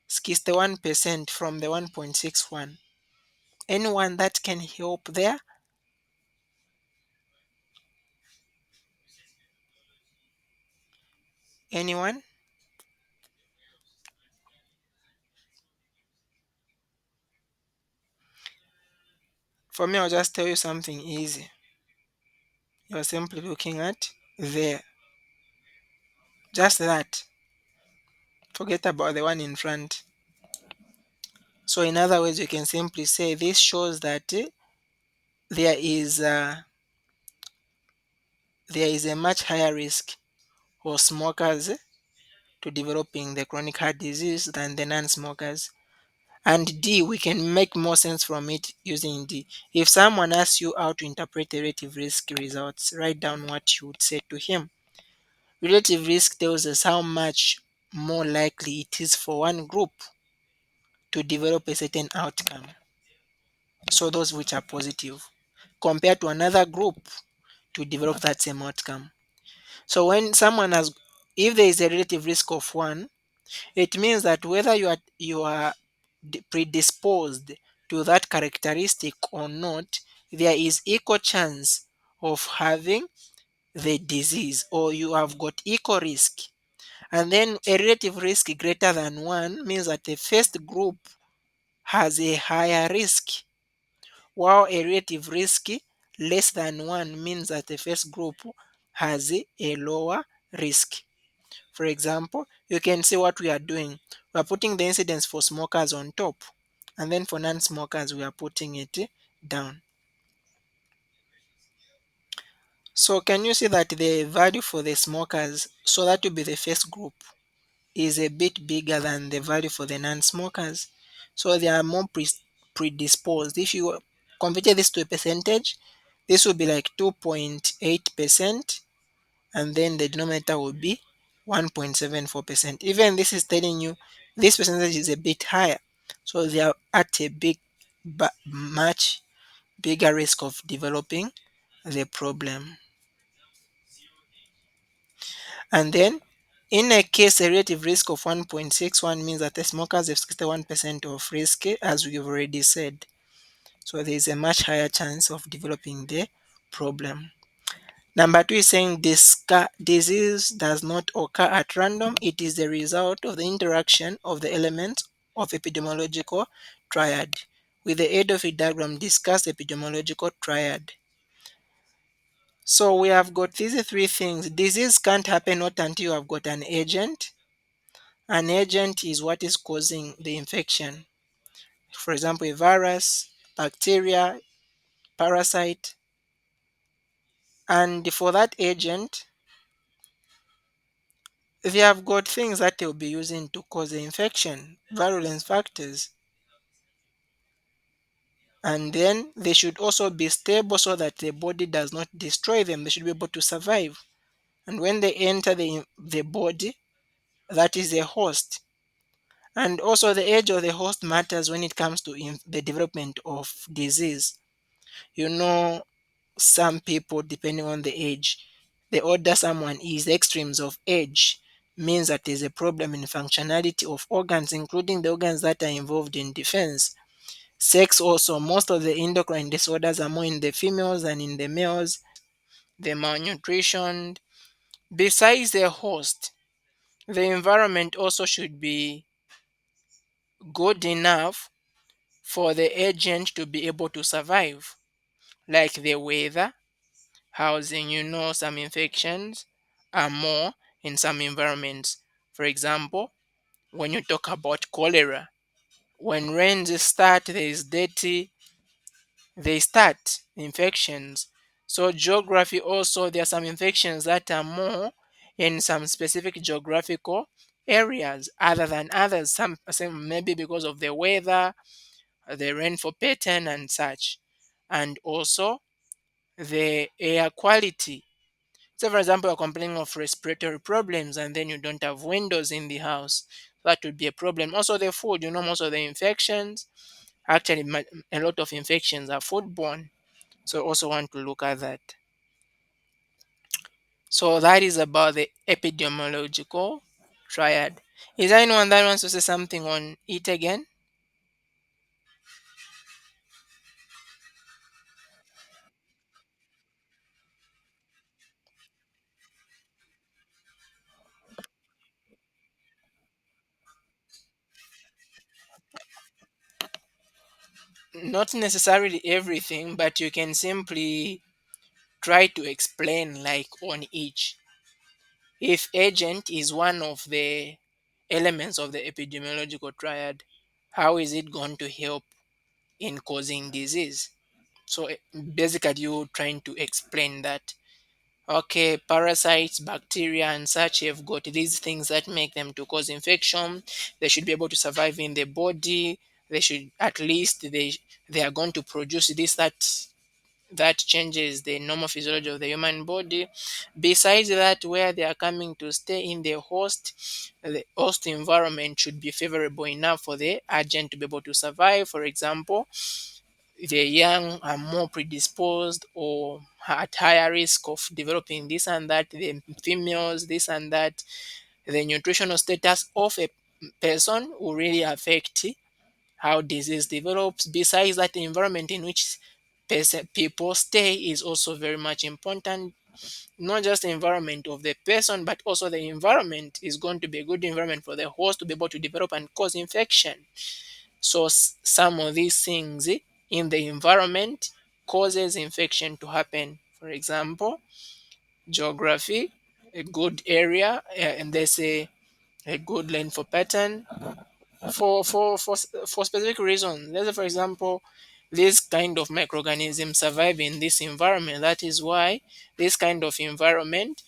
61% from the 1.61? Anyone that can help there? Anyone? For me, I'll just tell you something easy. You're simply looking at there. Just that. Forget about the one in front. So in other words, you can simply say this shows that there is a, there is a much higher risk for smokers to developing the chronic heart disease than the non-smokers. And D, we can make more sense from it using D. If someone asks you how to interpret the relative risk results, write down what you would say to him. Relative risk tells us how much more likely it is for one group to develop a certain outcome. So those which are positive. compared to another group to develop that same outcome. So when someone has, if there is a relative risk of 1, it means that whether you are predisposed to that characteristic or not, there is equal chance of having the disease, or you have got equal risk. And then a relative risk greater than 1 means that the first group has a higher risk, while a relative risk less than 1 means that the first group has a lower risk. For example, you can see what we are doing. We are putting the incidence for smokers on top, and then for non-smokers, we are putting it down. So can you see that the value for the smokers, so that will be the first group, is a bit bigger than the value for the non-smokers? So they are more predisposed. If you convert this to a percentage, this will be like 2.8%, and then the denominator will be 1.74%. Even this is telling you this percentage is a bit higher. So they are at a much bigger risk of developing the problem. And then in a case, a relative risk of 1.61 means that the smokers have 61% of risk, as we've already said. So there is a much higher chance of developing the problem. Number 2 is saying disease does not occur at random. It is the result of the interaction of the elements of epidemiological triad. With the aid of a diagram, discuss epidemiological triad. So we have got these three things. Disease can't happen not until you have got an agent. An agent is what is causing the infection. For example, a virus, bacteria, parasite. And for that agent, they have got things that they'll be using to cause the infection, virulence factors. And then they should also be stable so that the body does not destroy them. They should be able to survive. And when they enter the body, that is the host. And also the age of the host matters when it comes to the development of disease. You know, some people, depending on the age, the older someone is, the extremes of age means that there's a problem in functionality of organs, including the organs that are involved in defense. Sex also, most of the endocrine disorders are more in the females than in the males. The malnutrition. Besides the host, the environment also should be good enough for the agent to be able to survive, like the weather, housing. Some infections are more in some environments. For example, when you talk about cholera, when rains start, there is dirty, they start infections. So geography also, there are some infections that are more in some specific geographical areas other than others. Some maybe because of the weather, the rainfall pattern and such, and also the air quality. So for example, you're complaining of respiratory problems and then you don't have windows in the house. That would be a problem. Also the food, most of the infections, actually a lot of infections are foodborne. So also want to look at that. So that is about the epidemiological triad. Is there anyone that wants to say something on it again? Not necessarily everything, but you can simply try to explain like on each. If agent is one of the elements of the epidemiological triad, how is it going to help in causing disease? So basically, you trying to explain that. Okay, parasites, bacteria, and such have got these things that make them to cause infection. They should be able to survive in the body. They should at least they are going to produce this that changes the normal physiology of the human body. Besides that, where they are coming to stay in the host environment should be favorable enough for the agent to be able to survive. For example, the young are more predisposed or at higher risk of developing this and that, the females, this and that. The nutritional status of a person will really affect how disease develops. Besides that, the environment in which people stay is also very much important. Not just the environment of the person, but also the environment is going to be a good environment for the host to be able to develop and cause infection. So some of these things in the environment causes infection to happen. For example, geography, a good area, and there's a good length for pattern for specific reasons. Let's say, for example, this kind of microorganism survive in this environment. That is why this kind of environment,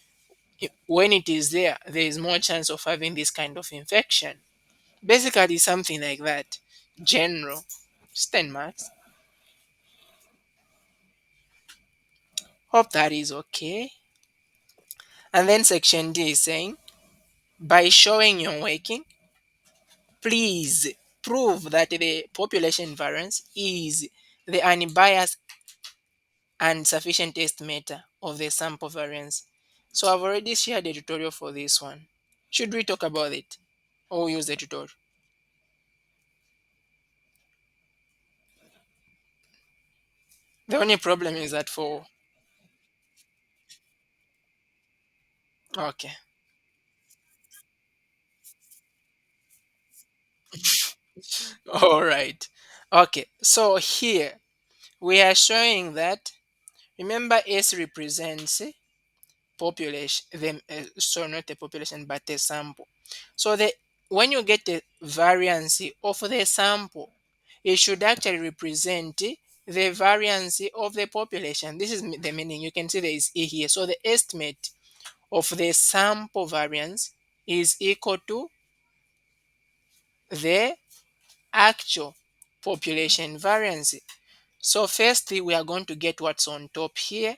when it is there, there is more chance of having this kind of infection. Basically, something like that. General. It's 10 marks. Hope that is okay. And then section D is saying, by showing your working, please prove that the population variance is the unbiased and sufficient estimator of the sample variance. So I've already shared a tutorial for this one. Should we talk about it or use the tutorial? The only problem is that for okay, all right, okay. So here we are showing that, remember, S represents population, so not a population but a sample. So the when you get the variance of the sample, it should actually represent the variance of the population. This is the meaning. You can see there is E here. So the estimate of the sample variance is equal to the actual population variance. So firstly, we are going to get what's on top here.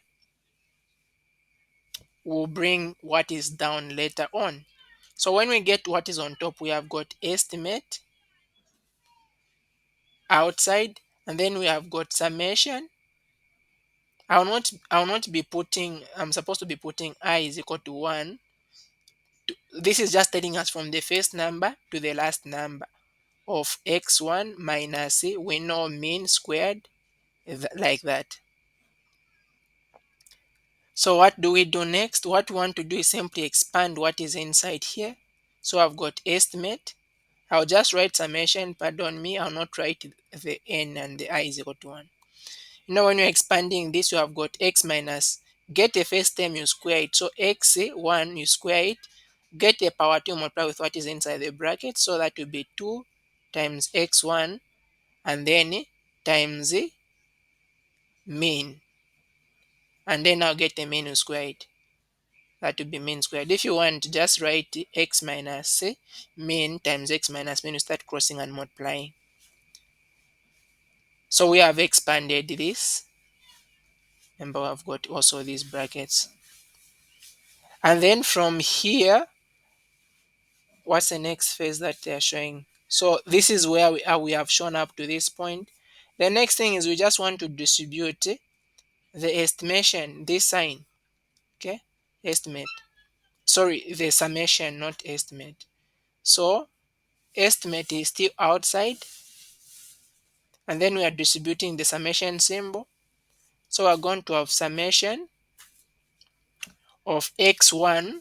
We'll bring what is down later on. So when we get what is on top, we have got estimate outside, and then we have got summation. I will not be putting, I'm supposed to be putting I is equal to 1. This is just telling us from the first number to the last number of x1 minus we know mean squared, like that. So what do we do next? What we want to do is simply expand what is inside here. So I've got estimate. I'll just write summation, pardon me, I'll not write the n and the I is equal to 1. You know, when you're expanding this, you have got x minus, get the first term, you square it. So x1, you square it, get the power 2, multiply with what is inside the bracket. So that will be 2 times x1, and then times mean. And then I'll get the mean, you square it. That would be mean squared. If you want, just write x minus mean times x minus mean, you start crossing and multiplying. So we have expanded this. Remember, I've got also these brackets. And then from here, what's the next phase that they are showing? So this is where we have shown up to this point. The next thing is we just want to distribute the estimation, this sign, okay? Estimate. Sorry, the summation, not estimate. So estimate is still outside, and then we are distributing the summation symbol. So we're going to have summation of x1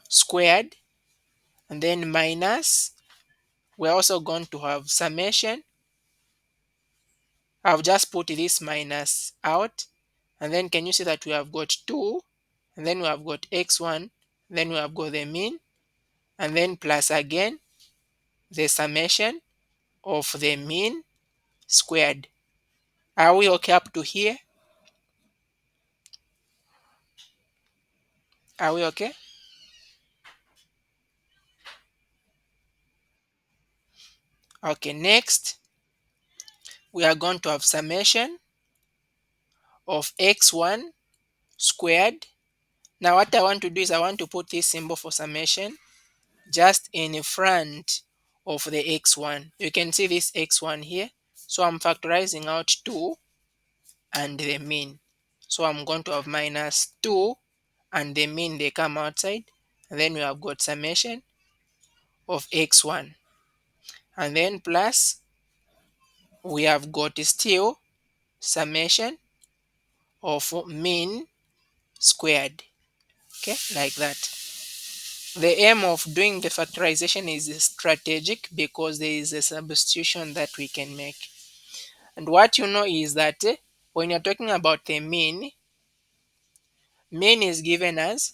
squared, and then minus, we're also going to have summation. I've just put this minus out, and then can you see that we have got 2, and then we have got x1, then we have got the mean, and then plus again the summation of the mean squared. Are we okay up to here? Are we okay? Okay, next we are going to have summation of x1 squared. Now what I want to do is I want to put this symbol for summation just in front of the x1. You can see this x1 here. So I'm factorizing out 2 and the mean. So I'm going to have minus 2 and the mean, they come outside. And then we have got summation of x1. And then plus we have got still summation of mean squared. Okay, like that. The aim of doing the factorization is strategic because there is a substitution that we can make. And what you know is that when you're talking about the mean is given as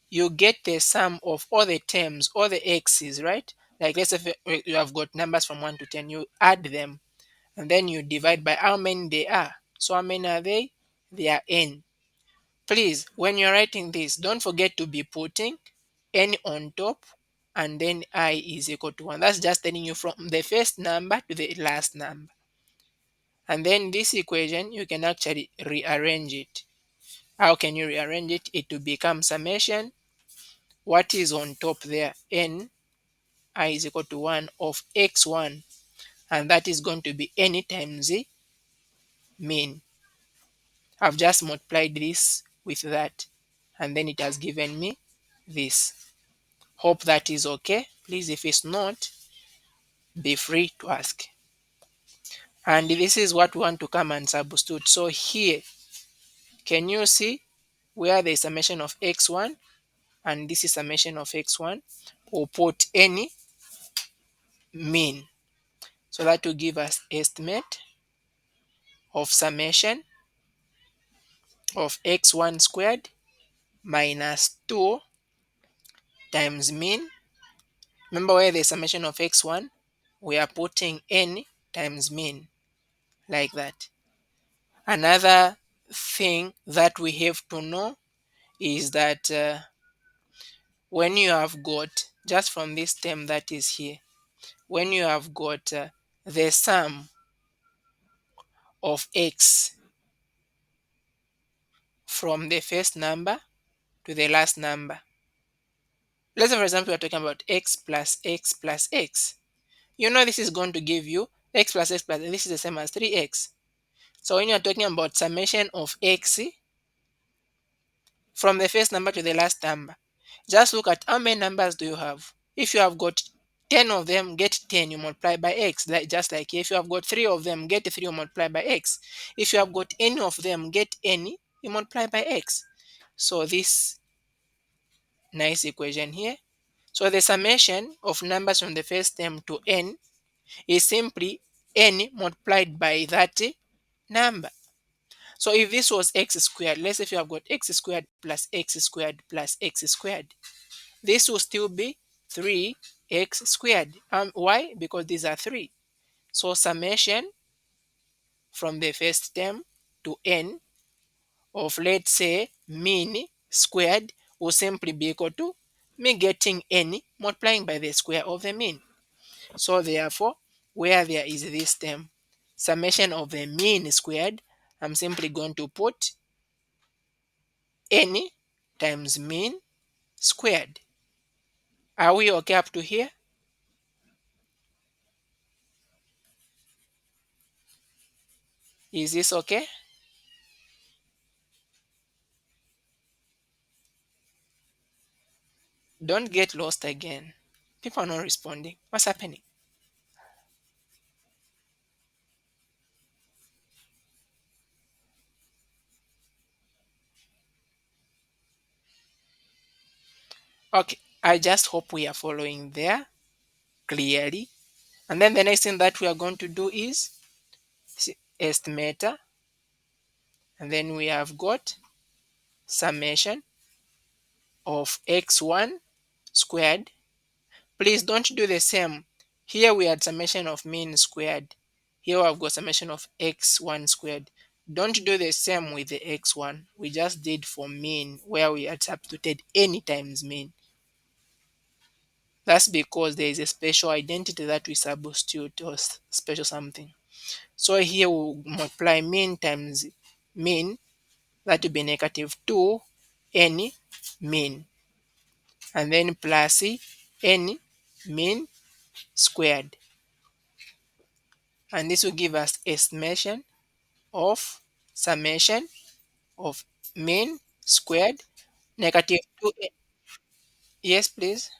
you get the sum of all the terms, all the x's, right? Like let's say you have got numbers from 1 to 10, you add them and then you divide by how many they are. So how many are they? They are n. Please, when you're writing this, don't forget to be putting n on top and then I is equal to 1. That's just telling you from the first number to the last number. And then this equation, you can actually rearrange it. How can you rearrange it? It will become summation. What is on top there? N I is equal to 1 of x1. And that is going to be n times the mean. I've just multiplied this with that. And then it has given me this. Hope that is okay. Please, if it's not, be free to ask. And this is what we want to come and substitute. So here, can you see where there is summation of x1 and this is summation of x1? We'll put any mean. So that will give us estimate of summation of x1 squared minus 2 times mean. Remember where the summation of x1, we are putting n times mean, like that. Another thing that we have to know is that when you have got, just from this term that is here, when you have got the sum of x from the first number to the last number. Let's say, for example, we're talking about x plus x plus x. You know this is going to give you x plus x plus, this is the same as 3x. So when you're talking about summation of x from the first number to the last number, just look at how many numbers do you have. If you have got 10 of them, get 10, you multiply by x. Like, just like if you have got 3 of them, get 3, you multiply by x. If you have got any of them, get any, you multiply by x. So this nice equation here. So the summation of numbers from the first term to n is simply n multiplied by that number. So if this was x squared, let's say if you have got x squared plus x squared plus x squared, this will still be 3x squared. Why? Because these are 3. So summation from the first term to n of, let's say, mean squared will simply be equal to me getting n multiplying by the square of the mean. So therefore, where there is this term, summation of the mean squared, I'm simply going to put n times mean squared. Are we okay up to here? Is this okay? Don't get lost again. People are not responding. What's happening? Okay, I just hope we are following there clearly. And then the next thing that we are going to do is estimator. And then we have got summation of x1 squared. Please don't do the same. Here we had summation of mean squared. Here I've got summation of x1 squared. Don't do the same with the x1. We just did for mean where we had substituted any times mean. That's because there is a special identity that we substitute or special something. So here we'll multiply mean times mean. That will be negative 2 n mean. And then plus n mean squared. and this will give us estimation of summation of mean squared negative 2. Yes, please.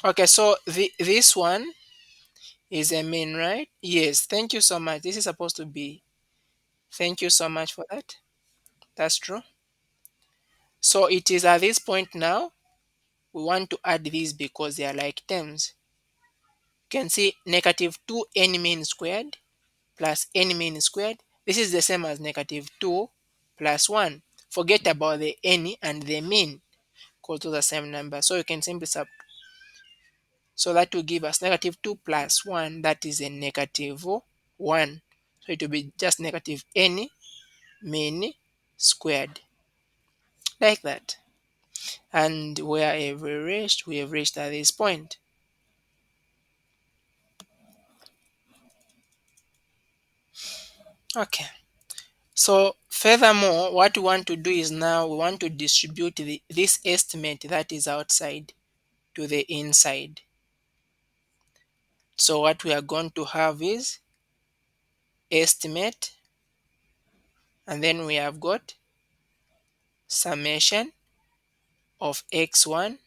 Okay, so this one is a mean, right? Yes, thank you so much. This is supposed to be. Thank you so much for that. That's true. So it is at this point now, we want to add these because they are like terms. You can see negative 2n mean squared plus n mean squared. This is the same as negative 2 plus 1. Forget about the n and the mean, equal to the same number. So you can simply so that will give us negative 2 plus 1, that is a negative 1. So it will be just negative n mean squared, like that. And where have we reached? We have reached at this point. Okay. So furthermore, what we want to do is now we want to distribute this estimate that is outside to the inside. So what we are going to have is estimate, and then we have got summation of x1.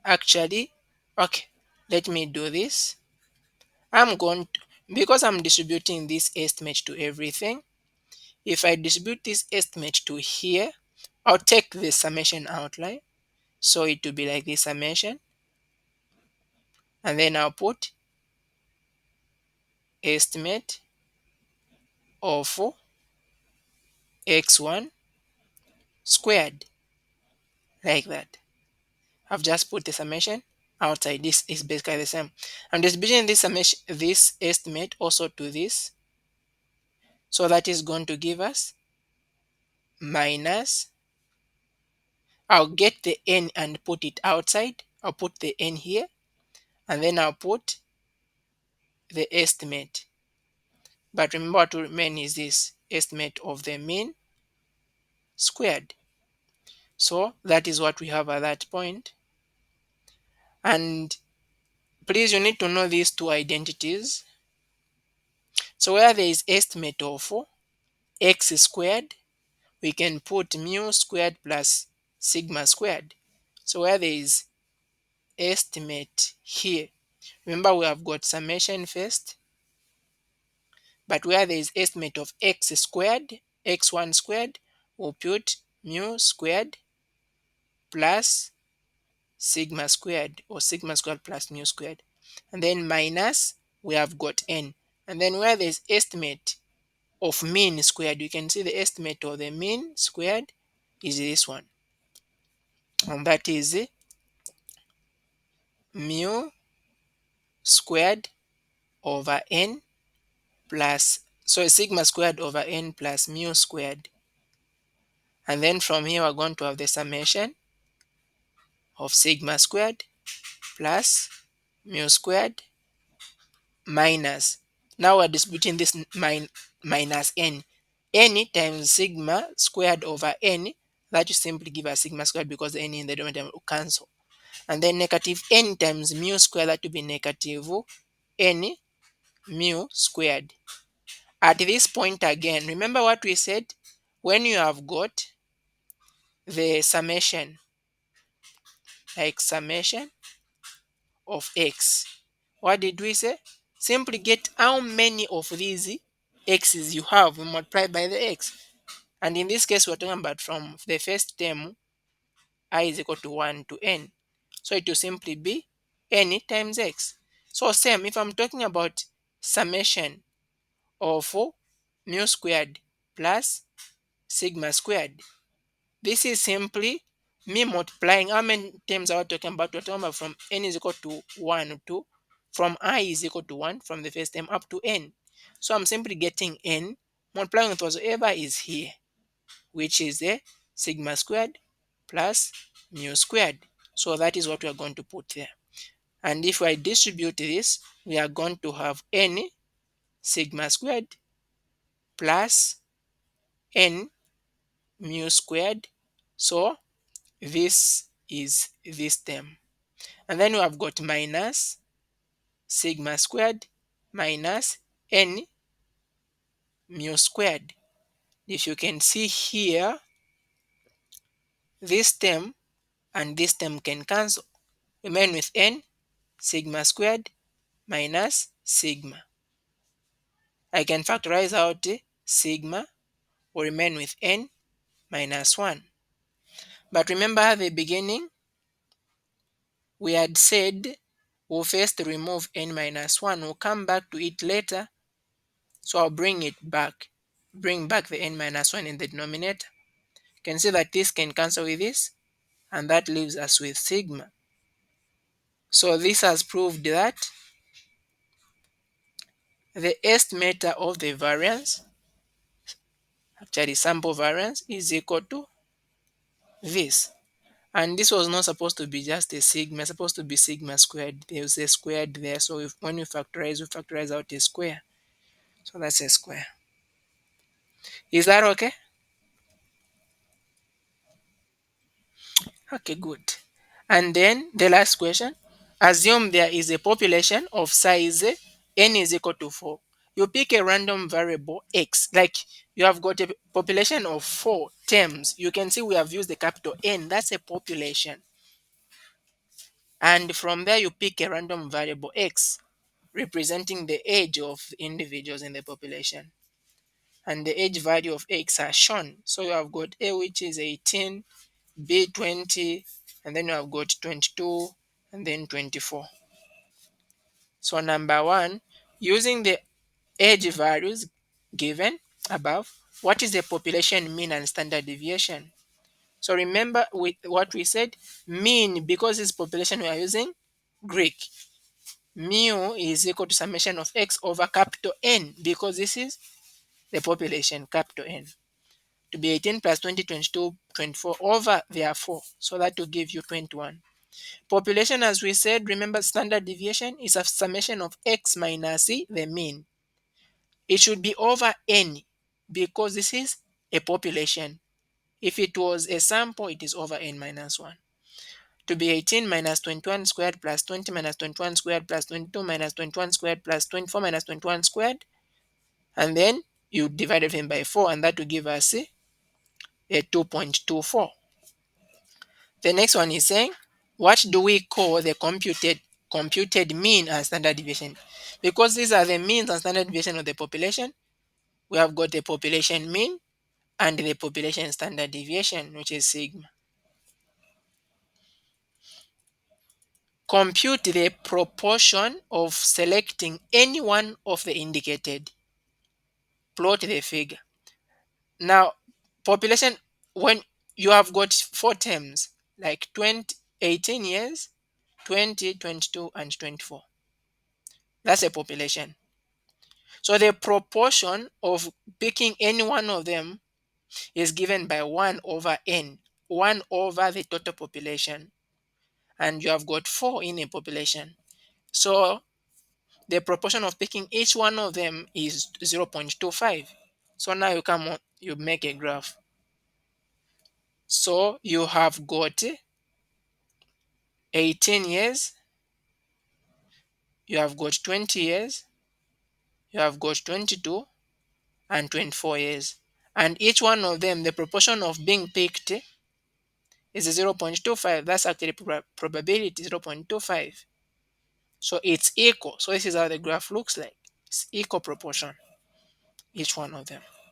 Actually, okay, let me do this. I'm going to, because I'm distributing this estimate to everything, if I distribute this estimate to here, I'll take the summation outline. So it will be like this summation, and then I'll put estimate of x1 squared, like that. I've just put the summation outside. This is basically the same. I'm distributing this summation, this estimate also to this. So that is going to give us minus. I'll get the n and put it outside. I'll put the n here, and then I'll put the estimate. But remember, what will remain is this estimate of the mean squared. So that is what we have at that point. And please, you need to know these two identities. So where there is estimate of x squared, we can put mu squared plus sigma squared. So where there is estimate here, remember we have got summation first, but where there is estimate of x squared, x1 squared, we'll put mu squared plus sigma squared, or sigma squared plus mu squared. And then minus, we have got n. And then where there is estimate of mean squared, you can see the estimate of the mean squared is this one. And that is mu squared over n plus, so sigma squared over n plus mu squared. And then from here, we're going to have the summation of sigma squared plus mu squared minus. Now we're distributing this minus n. N times sigma squared over n, that will simply give us sigma squared because the n in the denominator will cancel. And then negative n times mu squared, that will be negative n mu squared. At this point again, remember what we said? When you have got the summation, like summation of x, what did we say? Simply get how many of these x's you have, you multiply by the x. And in this case, we're talking about from the first term, I is equal to 1 to n. So it will simply be n times x. So same, if I'm talking about summation of mu squared plus sigma squared, this is simply me multiplying. How many terms are we talking about? We're talking about from n is equal to 1 to, from I is equal to 1 from the first term up to n. So I'm simply getting n, multiplying with whatever is here, which is a sigma squared plus mu squared. So that is what we are going to put there. And if I distribute this, we are going to have n sigma squared plus n mu squared. So this is this term. And then we have got minus sigma squared minus n mu squared. If you can see here, this term and this term can cancel. Remain with n sigma squared minus sigma. I can factorize out sigma will remain with n minus 1. But remember at the beginning, we had said we'll first remove n minus 1. We'll come back to it later. So I'll bring it back. Bring back the n minus 1 in the denominator. You can see that this can cancel with this, and that leaves us with sigma. So this has proved that the estimator of the variance, actually sample variance, is equal to this. And this was not supposed to be just a sigma, it's supposed to be sigma squared. There's a squared there, so when we factorize out a square. So that's a square. Is that okay? Okay, good. And then the last question, assume there is a population of size n is equal to 4. You pick a random variable x, like you have got a population of 4 terms. You can see we have used the capital N, that's a population. And from there you pick a random variable x representing the age of individuals in the population. And the age value of x are shown. So you have got A, which is 18, B 20, and then you have got 22 and then 24. So number one, using the age values given above, what is the population mean and standard deviation? So remember with what we said, mean, because it's population we are using Greek. Mu is equal to summation of x over capital N, because this is the population, capital N. To be 18 plus 20, 22, 24 over therefore. So that will give you 21. Population, as we said, remember standard deviation is a summation of x minus c, the mean. It should be over n because this is a population. If it was a sample, it is over n minus 1. To be 18 minus 21 squared plus 20 minus 21 squared plus 22 minus 21 squared plus 24 minus 21 squared. And then you divide everything by 4, and that will give us a 2.24. The next one is saying, what do we call the computed mean and standard deviation? Because these are the means and standard deviation of the population, we have got the population mean and the population standard deviation, which is sigma. Compute the proportion of selecting any one of the indicated. Plot the figure. Now, population, when you have got 4 terms, like 20, 18 years, 20, 22, and 24. That's a population. So the proportion of picking any one of them is given by 1 over n, 1 over the total population. And you have got 4 in a population. So the proportion of picking each one of them is 0.25. So now you come on, you make a graph. So you have got 18 years, you have got 20 years, you have got 22 and 24 years. And each one of them, the proportion of being picked is 0.25. That's actually probability 0.25. So it's equal. So this is how the graph looks like. It's equal proportion, each one of them.